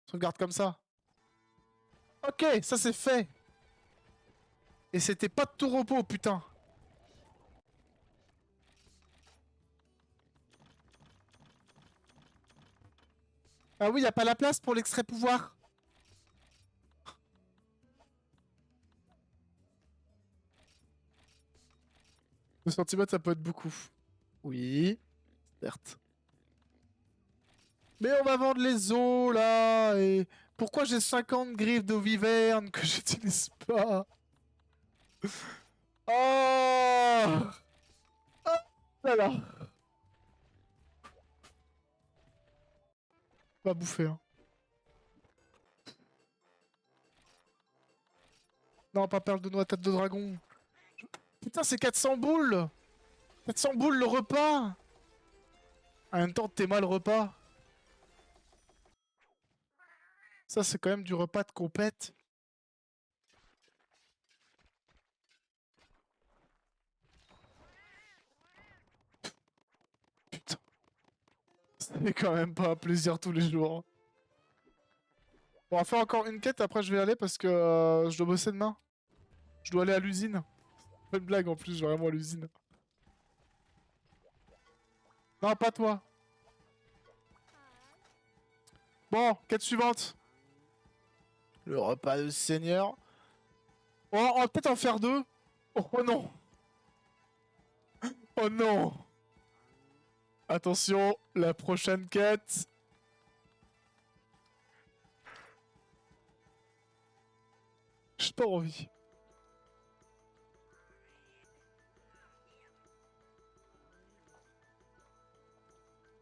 On sauvegarde comme ça. Ok, ça c'est fait. Et c'était pas de tout repos, putain. Ah oui, y a pas la place pour l'extrait pouvoir. 2 centimètres, ça peut être beaucoup. Oui, certes. Mais on va vendre les os là. Et pourquoi j'ai 50 griffes de viverne que j'utilise pas? Oh, là là. On va bouffer, hein. Non, pas perle de noix, tête de dragon. Putain, c'est 400 boules. 400 boules le repas. En même temps, t'es mal le repas. Ça, c'est quand même du repas de compète. Putain. C'est quand même pas un plaisir tous les jours. Bon, on va faire encore une quête, après je vais aller parce que je dois bosser demain. Je dois aller à l'usine. Pas une blague en plus, je vais vraiment à l'usine. Non, pas toi. Bon, quête suivante. Le repas de seigneur. Oh, on va peut-être en faire 2. Oh, oh non. Oh non! Attention, la prochaine quête. J'ai pas envie.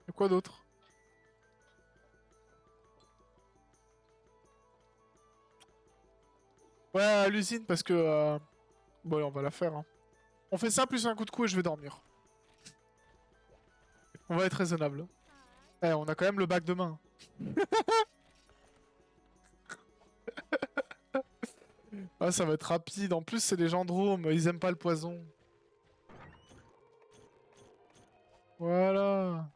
Y'a quoi d'autre? Ouais, à l'usine parce que... Bon, on va la faire. Hein. On fait ça plus un coup de cou et je vais dormir. On va être raisonnable. Eh, on a quand même le bac demain. Ah, ça va être rapide. En plus, c'est des gendromes. Ils aiment pas le poison. Voilà.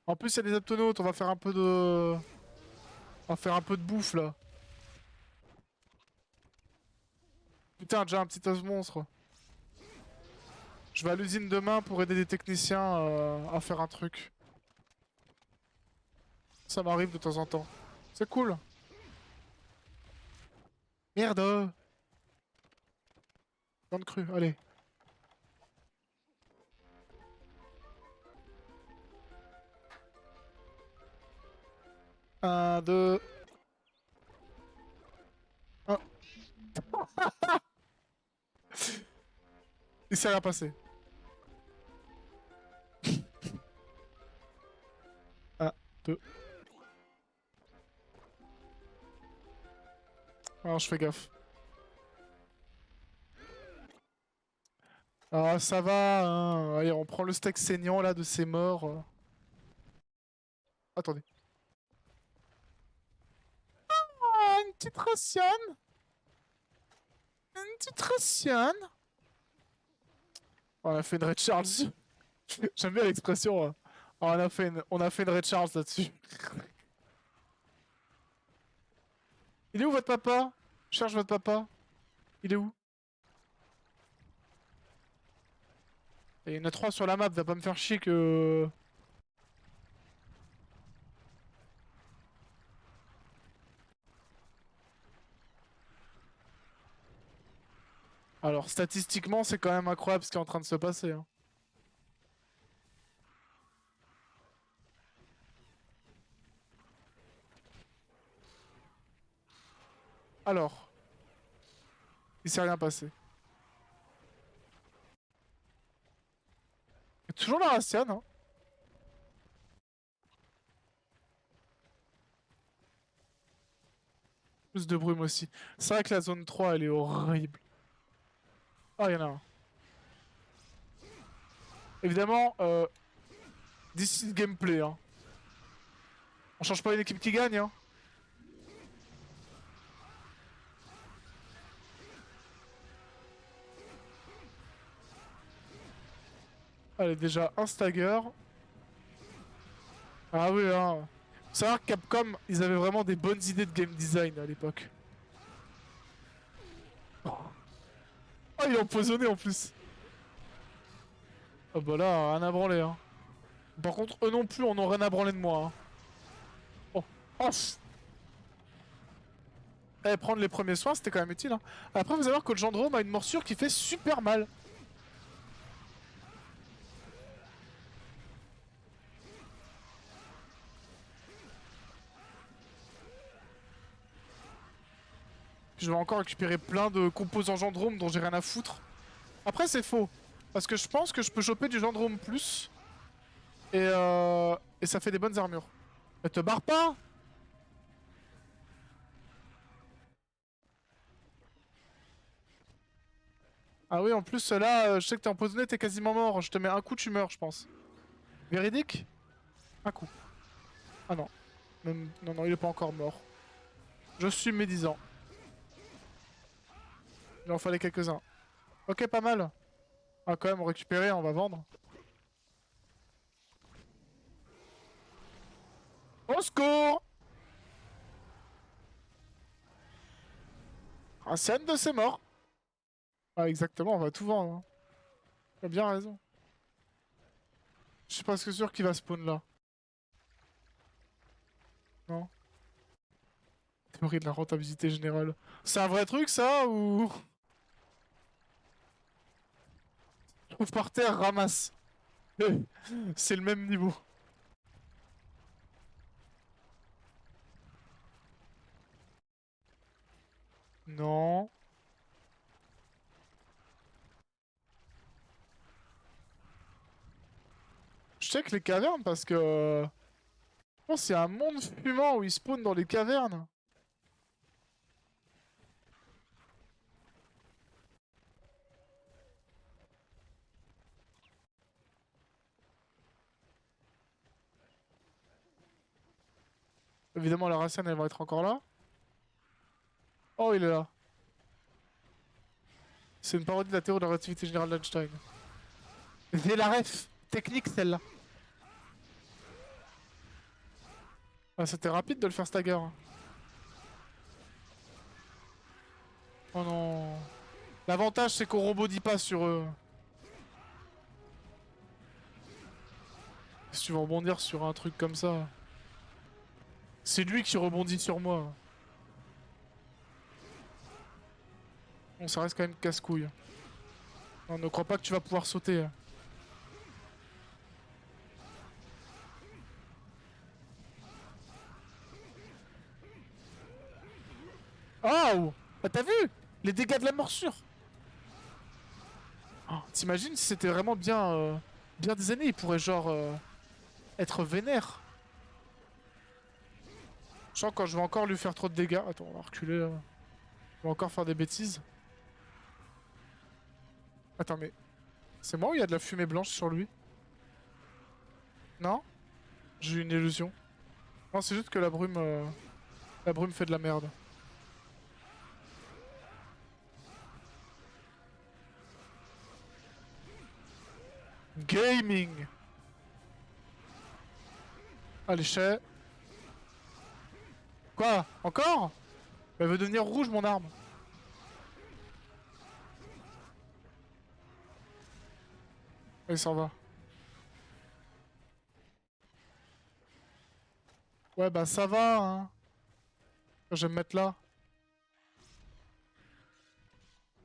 En plus, il y a des aptonautes. On va faire un peu de... On va faire un peu de bouffe, là. Putain, déjà un petit os monstre. Je vais à l'usine demain pour aider des techniciens à faire un truc. Ça m'arrive de temps en temps. C'est cool. Merde. Viande crue, allez. Un, deux... Un. Il s'est rien passé. Un, deux... Alors je fais gaffe. Ah ça va, hein. Allez, on prend le steak saignant là de ces morts. Attendez. Ah, une petite ration. Une petite ration. On a fait une Red Charles. J'aime bien l'expression. On a fait une Red Charles là-dessus. Il est où votre papa? Je cherche votre papa. Il est où? Il y en a 3 sur la map, va pas me faire chier que... Alors, statistiquement, c'est quand même incroyable ce qui est en train de se passer. Hein. Alors, il s'est rien passé. Il y a toujours la Raciane, hein. Plus de brume aussi. C'est vrai que la zone 3, elle est horrible. Ah, il y en a un. Évidemment, d'ici le gameplay, hein. On change pas une équipe qui gagne, hein. Allez, déjà, un stagger. Ah oui, hein. Faut savoir que Capcom, ils avaient vraiment des bonnes idées de game design à l'époque. Oh, il est empoisonné en plus. Ah bah là, rien à branler, hein. Par contre, eux non plus, on n'a rien à branler de moi, hein. Oh, oh. Eh, prendre les premiers soins, c'était quand même utile, hein. Après, vous allez voir que le Gendrome a une morsure qui fait super mal. Je vais encore récupérer plein de composants Gendrome dont j'ai rien à foutre. Après, c'est faux. Parce que je pense que je peux choper du Gendrome plus. Et ça fait des bonnes armures. Mais te barre pas! Ah oui, en plus, là, je sais que t'es empoisonné, t'es quasiment mort. Je te mets un coup, tu meurs, je pense. Véridique? Un coup. Ah non. Non, non, il est pas encore mort. Je suis médisant. Il en fallait quelques-uns. Ok, pas mal. Ah, quand même, on récupérer, on va vendre. Au secours! Un scène de ses morts. Ah, exactement, on va tout vendre. Hein. T'as bien raison. Je suis presque sûr qu'il va spawn là. Non? Théorie de la rentabilité générale. C'est un vrai truc ça ou... Trouve par terre, ramasse. C'est le même niveau. Non. Je check les cavernes parce que... Je pense qu'il y a un monde fumant où ils spawnent dans les cavernes. Évidemment, la racine, elle va être encore là. Oh, il est là. C'est une parodie de la théorie de la relativité générale d'Einstein. C'est la ref technique, celle-là. Ah, c'était rapide de le faire stagger. Oh non. L'avantage, c'est qu'on rebondit pas sur eux. Si tu veux rebondir sur un truc comme ça. C'est lui qui rebondit sur moi. Bon, ça reste quand même casse-couille. Non, ne crois pas que tu vas pouvoir sauter. Oh! Bah t'as vu? Les dégâts de la morsure! Oh, t'imagines si c'était vraiment bien, bien designé, il pourrait genre être vénère. Genre quand je vais encore lui faire trop de dégâts. Attends, on va reculer là. On va encore faire des bêtises. Attends, mais c'est moi ou il y a de la fumée blanche sur lui? Non? J'ai eu une illusion. Non, c'est juste que la brume fait de la merde. Gaming! Allez, chez. Quoi? Encore? Elle veut devenir rouge, mon arme. Elle s'en va. Ouais, bah ça va, hein. Je vais me mettre là.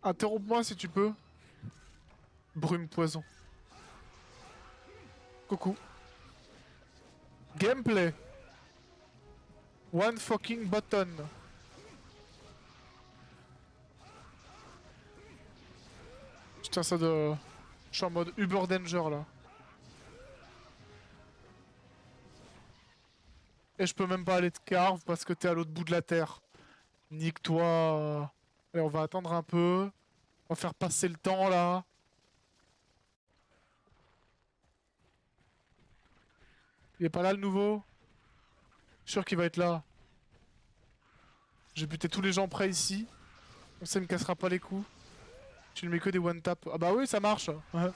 Interromps-moi si tu peux. Brume poison. Coucou. Gameplay. One fucking button. Je tiens ça de... Je suis en mode Uber Danger là. Et je peux même pas aller te carve parce que t'es à l'autre bout de la terre. Nique-toi. Allez, on va attendre un peu. On va faire passer le temps là. Il est pas là le nouveau? Je suis sûr qu'il va être là. J'ai buté tous les gens près ici. On sait, il me cassera pas les coups. Tu ne mets que des one tap. Ah bah oui, ça marche. Ouais.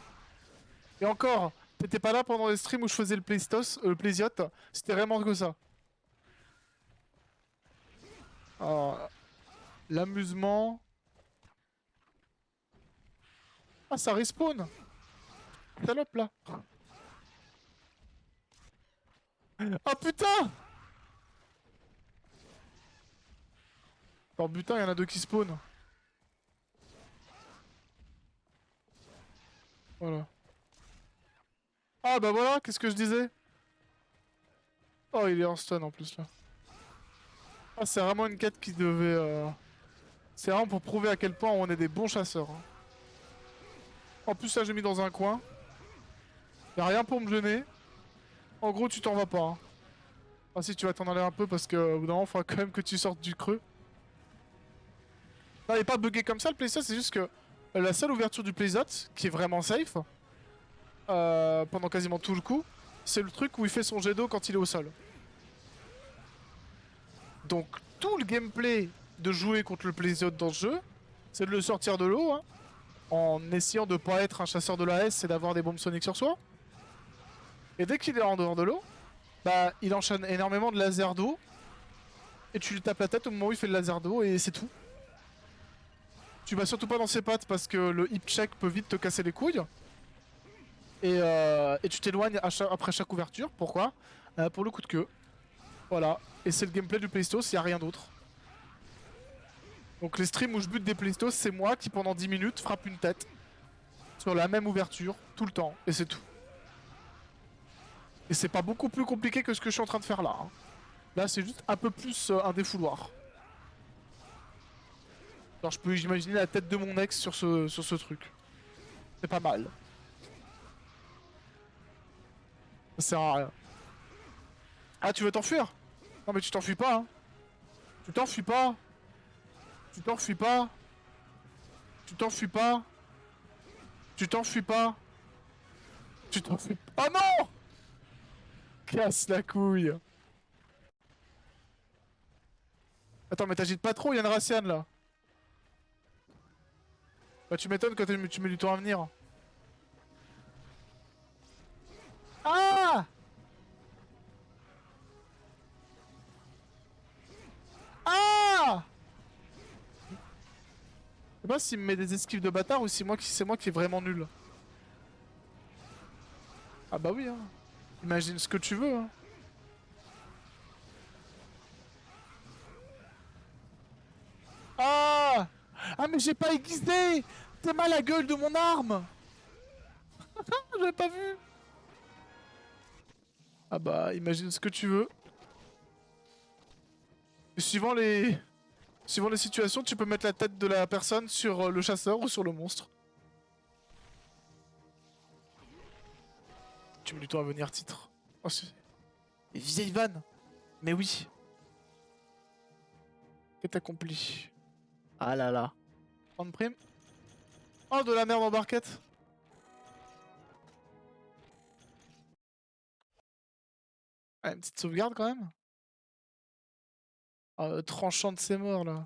Et encore, t'étais pas là pendant les streams où je faisais le Playstos, le Playsiote. C'était vraiment que ça. Ah, l'amusement. Ah, ça respawn. Salope là. Ah putain! Oh putain, il y en a deux qui spawn. Voilà. Ah bah voilà, qu'est-ce que je disais? Oh, il est en stun en plus là. Ah, c'est vraiment une quête qui devait... C'est vraiment pour prouver à quel point on est des bons chasseurs. Hein. En plus, là, j'ai mis dans un coin. Y'a rien pour me gêner. En gros, tu t'en vas pas. Hein. Ah si, tu vas t'en aller un peu parce que au bout d'un moment, faudra quand même que tu sortes du creux. Non, il est pas bugué comme ça le playset, c'est juste que la seule ouverture du playset, qui est vraiment safe, pendant quasiment tout le coup, c'est le truc où il fait son jet d'eau quand il est au sol. Donc tout le gameplay de jouer contre le playset dans ce jeu, c'est de le sortir de l'eau, hein, en essayant de pas être un chasseur de la S et d'avoir des bombes soniques sur soi. Et dès qu'il est en dehors de l'eau, bah il enchaîne énormément de lasers d'eau, et tu lui tapes la tête au moment où il fait le laser d'eau, et c'est tout. Tu vas surtout pas dans ses pattes parce que le hip check peut vite te casser les couilles. Et tu t'éloignes après chaque ouverture. Pourquoi? Pour le coup de queue. Voilà. Et c'est le gameplay du Playstos, y a rien d'autre. Donc les streams où je bute des Playstos, c'est moi qui pendant 10 minutes frappe une tête. sur la même ouverture, tout le temps, et c'est tout. Et c'est pas beaucoup plus compliqué que ce que je suis en train de faire là. Hein. Là, c'est juste un peu plus un défouloir. Alors, je peux imaginer la tête de mon ex sur ce truc. C'est pas mal. Ça sert à rien. Ah, tu veux t'enfuir? Non, mais tu t'enfuis pas, hein. Tu t'enfuis pas. Tu t'enfuis pas. Tu t'enfuis pas. Tu t'enfuis pas. Tu t'enfuis pas. Oh non! Casse la couille. Attends, mais t'agites pas trop, Yann Rassian là. Bah, tu m'étonnes quand tu mets du temps à venir. Ah! Ah! Je sais pas s'il me met des esquives de bâtard ou si c'est moi qui est vraiment nul. Ah bah oui, hein. Imagine ce que tu veux, hein. Ah! Ah mais j'ai pas aiguisé! T'es mal la gueule de mon arme! J'avais pas vu! Ah bah, imagine ce que tu veux. Et suivant les situations, tu peux mettre la tête de la personne sur le chasseur ou sur le monstre. Tu mets du temps à venir, titre. Oh, c'est... Vieille vanne! Mais oui! Quête accomplie. Ah là là. Prendre prime. Oh, de la merde en barquette! Ah, une petite sauvegarde quand même. Ah, tranchant de ses morts là.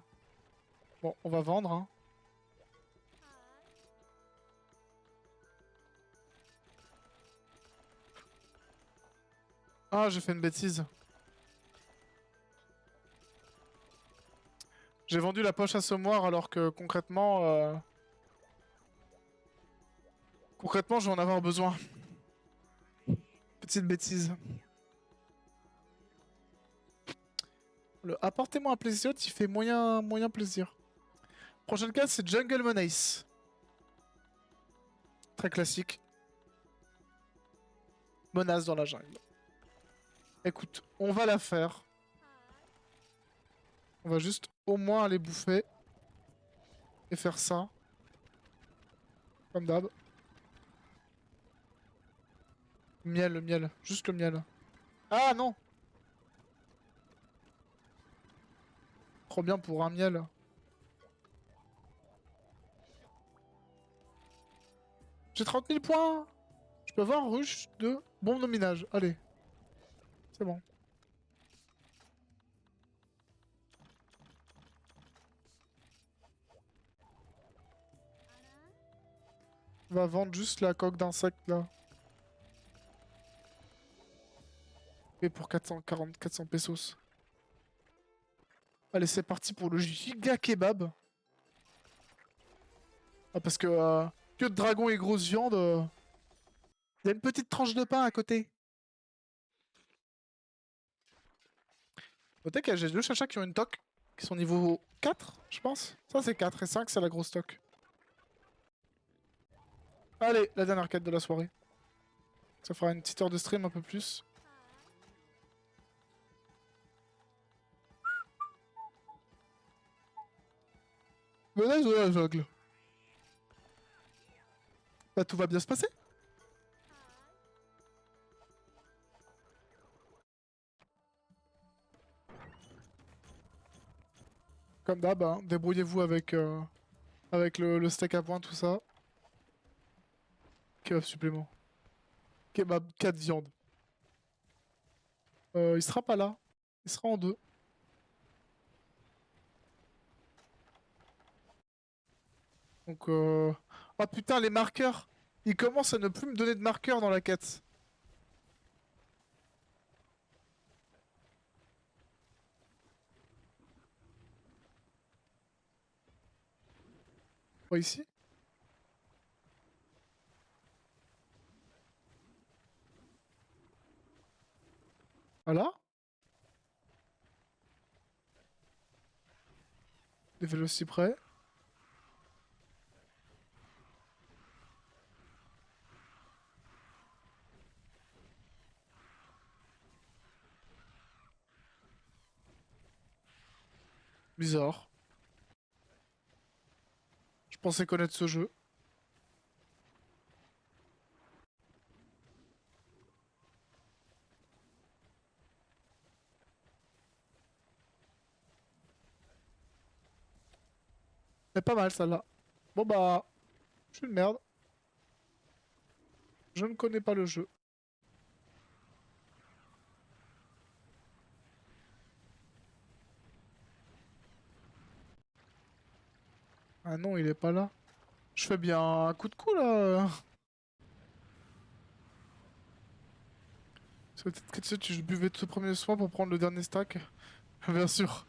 Bon, on va vendre, hein. Ah, j'ai fait une bêtise. J'ai vendu la poche assommoir alors que concrètement, je vais en avoir besoin. Petite bêtise. Le apportez-moi un plaisir, il fait moyen plaisir. Prochaine case, c'est Jungle Menace. Très classique. Menace dans la jungle. Écoute, on va la faire. On va juste au moins aller bouffer. Et faire ça. Comme d'hab. Miel, le miel. Juste le miel. Ah non! Trop bien pour un miel. J'ai 30 000 points! Je peux avoir ruche de bombe de minage. Allez. C'est bon. On va vendre juste la coque d'insecte là. Et pour 440, 400 pesos. Allez, c'est parti pour le giga kebab. Ah, parce que de dragon et grosse viande, il y a une petite tranche de pain à côté. Notez qu'il y a deux chachas qui ont une toque, qui sont niveau 4, je pense. Ça, c'est 4 et 5, c'est la grosse toque. Allez, la dernière quête de la soirée. Ça fera une petite heure de stream, un peu plus. Menace de la jungle. Bah, tout va bien se passer. Comme d'hab, hein, débrouillez-vous avec le steak à point, tout ça. Kebab supplément. Kebab 4 viandes. Il sera pas là. Il sera en deux. Donc, ah putain, les marqueurs. Ils commencent à ne plus me donner de marqueurs dans la quête. Pas ici. Voilà. Des vélocyprès. Bizarre. Je pensais connaître ce jeu. Mais pas mal celle-là. Bon bah, je suis une merde. Je ne connais pas le jeu. Ah non, il est pas là. Je fais bien un coup de cou là. Parce que peut-être que tu sais, je buvais tout ce premier soin pour prendre le dernier stack. Bien sûr.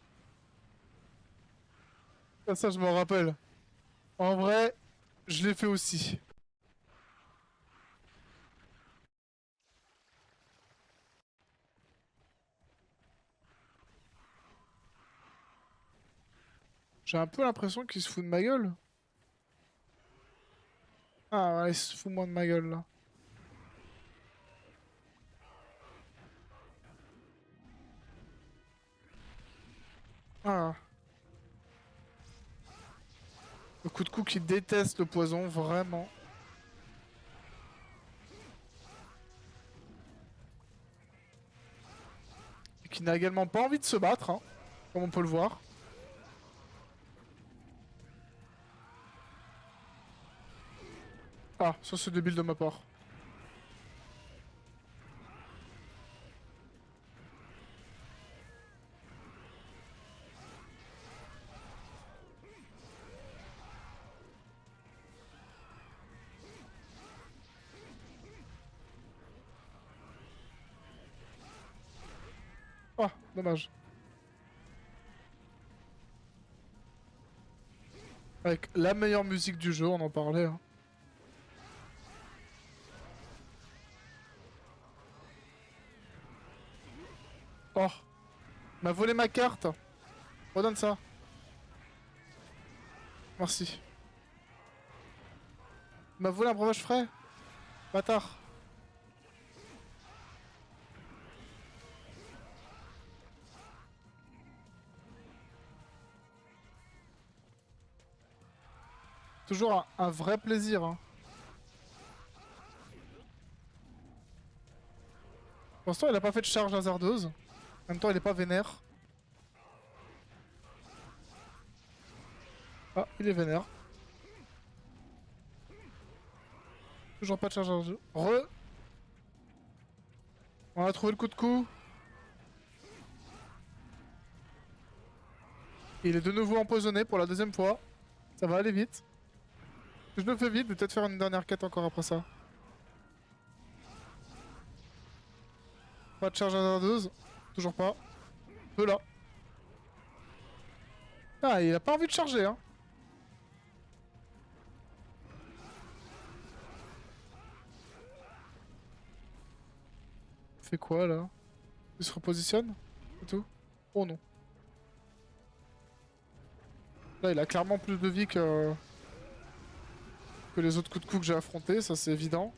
Ça, je m'en rappelle. En vrai, je l'ai fait aussi. J'ai un peu l'impression qu'il se fout de ma gueule. Ah ouais, il se fout moins de ma gueule là. Ah. Le coup de cou qui déteste le poison, vraiment. Et qui n'a également pas envie de se battre, hein, comme on peut le voir. Ah, ça c'est débile de ma part. Ah, dommage. Avec la meilleure musique du jeu, on en parlait. Hein. Oh, il m'a volé ma carte. Redonne ça. Merci. Il m'a volé un breuvage frais. Bâtard. Toujours un vrai plaisir. Hein. Pour l'instant, il a pas fait de charge hasardeuse. En même temps, il est pas vénère. Ah, il est vénère. Toujours pas de charge hasardeuse. On a trouvé le coup de cou. Il est de nouveau empoisonné pour la deuxième fois. Ça va aller vite. Je le fais vite, je vais peut-être faire une dernière quête encore après ça. Pas de charge hasardeuse. Toujours pas. Peu là. Ah, il a pas envie de charger, hein. Il fait quoi là? Il se repositionne? C'est tout? Oh non. Là, il a clairement plus de vie que les autres coups de cou que j'ai affrontés, ça c'est évident.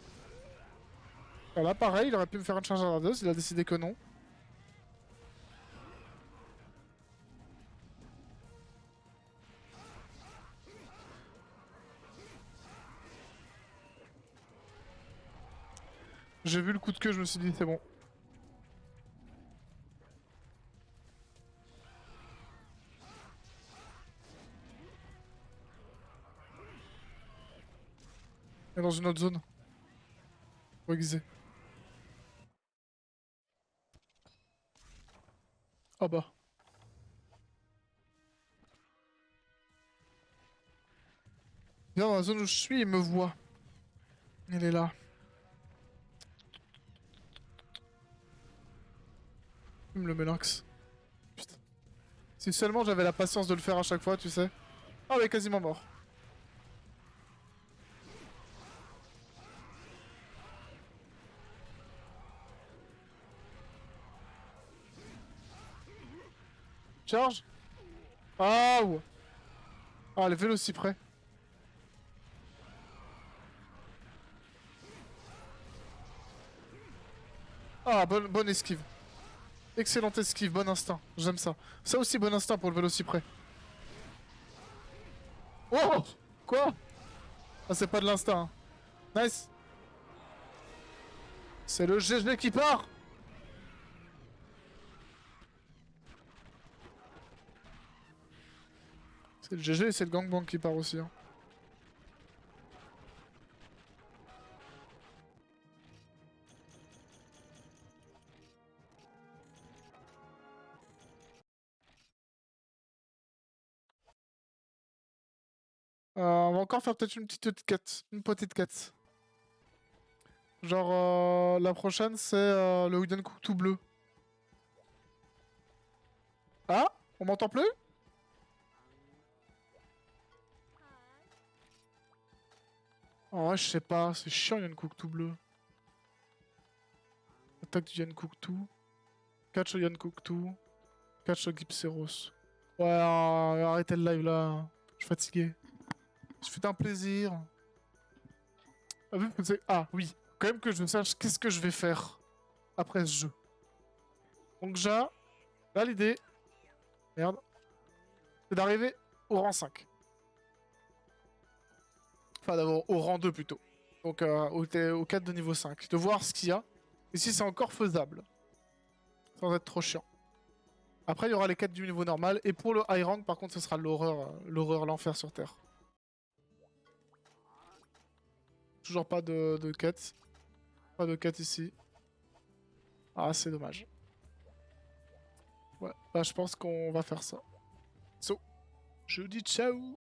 Là, pareil, il aurait pu me faire une charge hasardeuse, il a décidé que non. J'ai vu le coup de queue, je me suis dit c'est bon. Il est dans une autre zone. Faut aiguiser. Ah bah. Bien dans la zone où je suis, il me voit. Il est là. Le mélanx. Putain. Si seulement j'avais la patience de le faire à chaque fois, tu sais. Ah ouais, quasiment mort. Charge. Ah ouais. Ah, le vélo si près. Ah, bonne esquive. Excellente esquive, bon instinct. J'aime ça. Ça aussi, bon instinct pour le vélo si près. Oh! Quoi? Ah, c'est pas de l'instinct. Hein. Nice. C'est le GG qui part. C'est le GG et c'est le gangbang qui part aussi. Hein. On va encore faire peut-être une petite quête. Une petite quête. Genre, la prochaine, c'est le Wooden Cook tout bleu. Ah? On m'entend plus? Oh, ouais, je sais pas. C'est chiant, Yann Cook tout bleu. Attaque du Yann Cook tout. Catch Yann Cook tout. Catch Gipseros. Ouais, arrêtez le live là. Je suis fatigué. Je fais un plaisir. Ah oui, quand même que je sache qu'est-ce que je vais faire après ce jeu. Donc déjà, là l'idée, merde, c'est d'arriver au rang 5. Enfin d'abord au rang 2 plutôt. Donc au 4 de niveau 5. De voir ce qu'il y a. Et si c'est encore faisable. Sans être trop chiant. Après il y aura les 4 du niveau normal. Et pour le high rank par contre ce sera l'horreur, l'enfer sur Terre. Toujours pas de quête. Pas de quête ici. Ah c'est dommage. Ouais, bah je pense qu'on va faire ça. So, je dis ciao.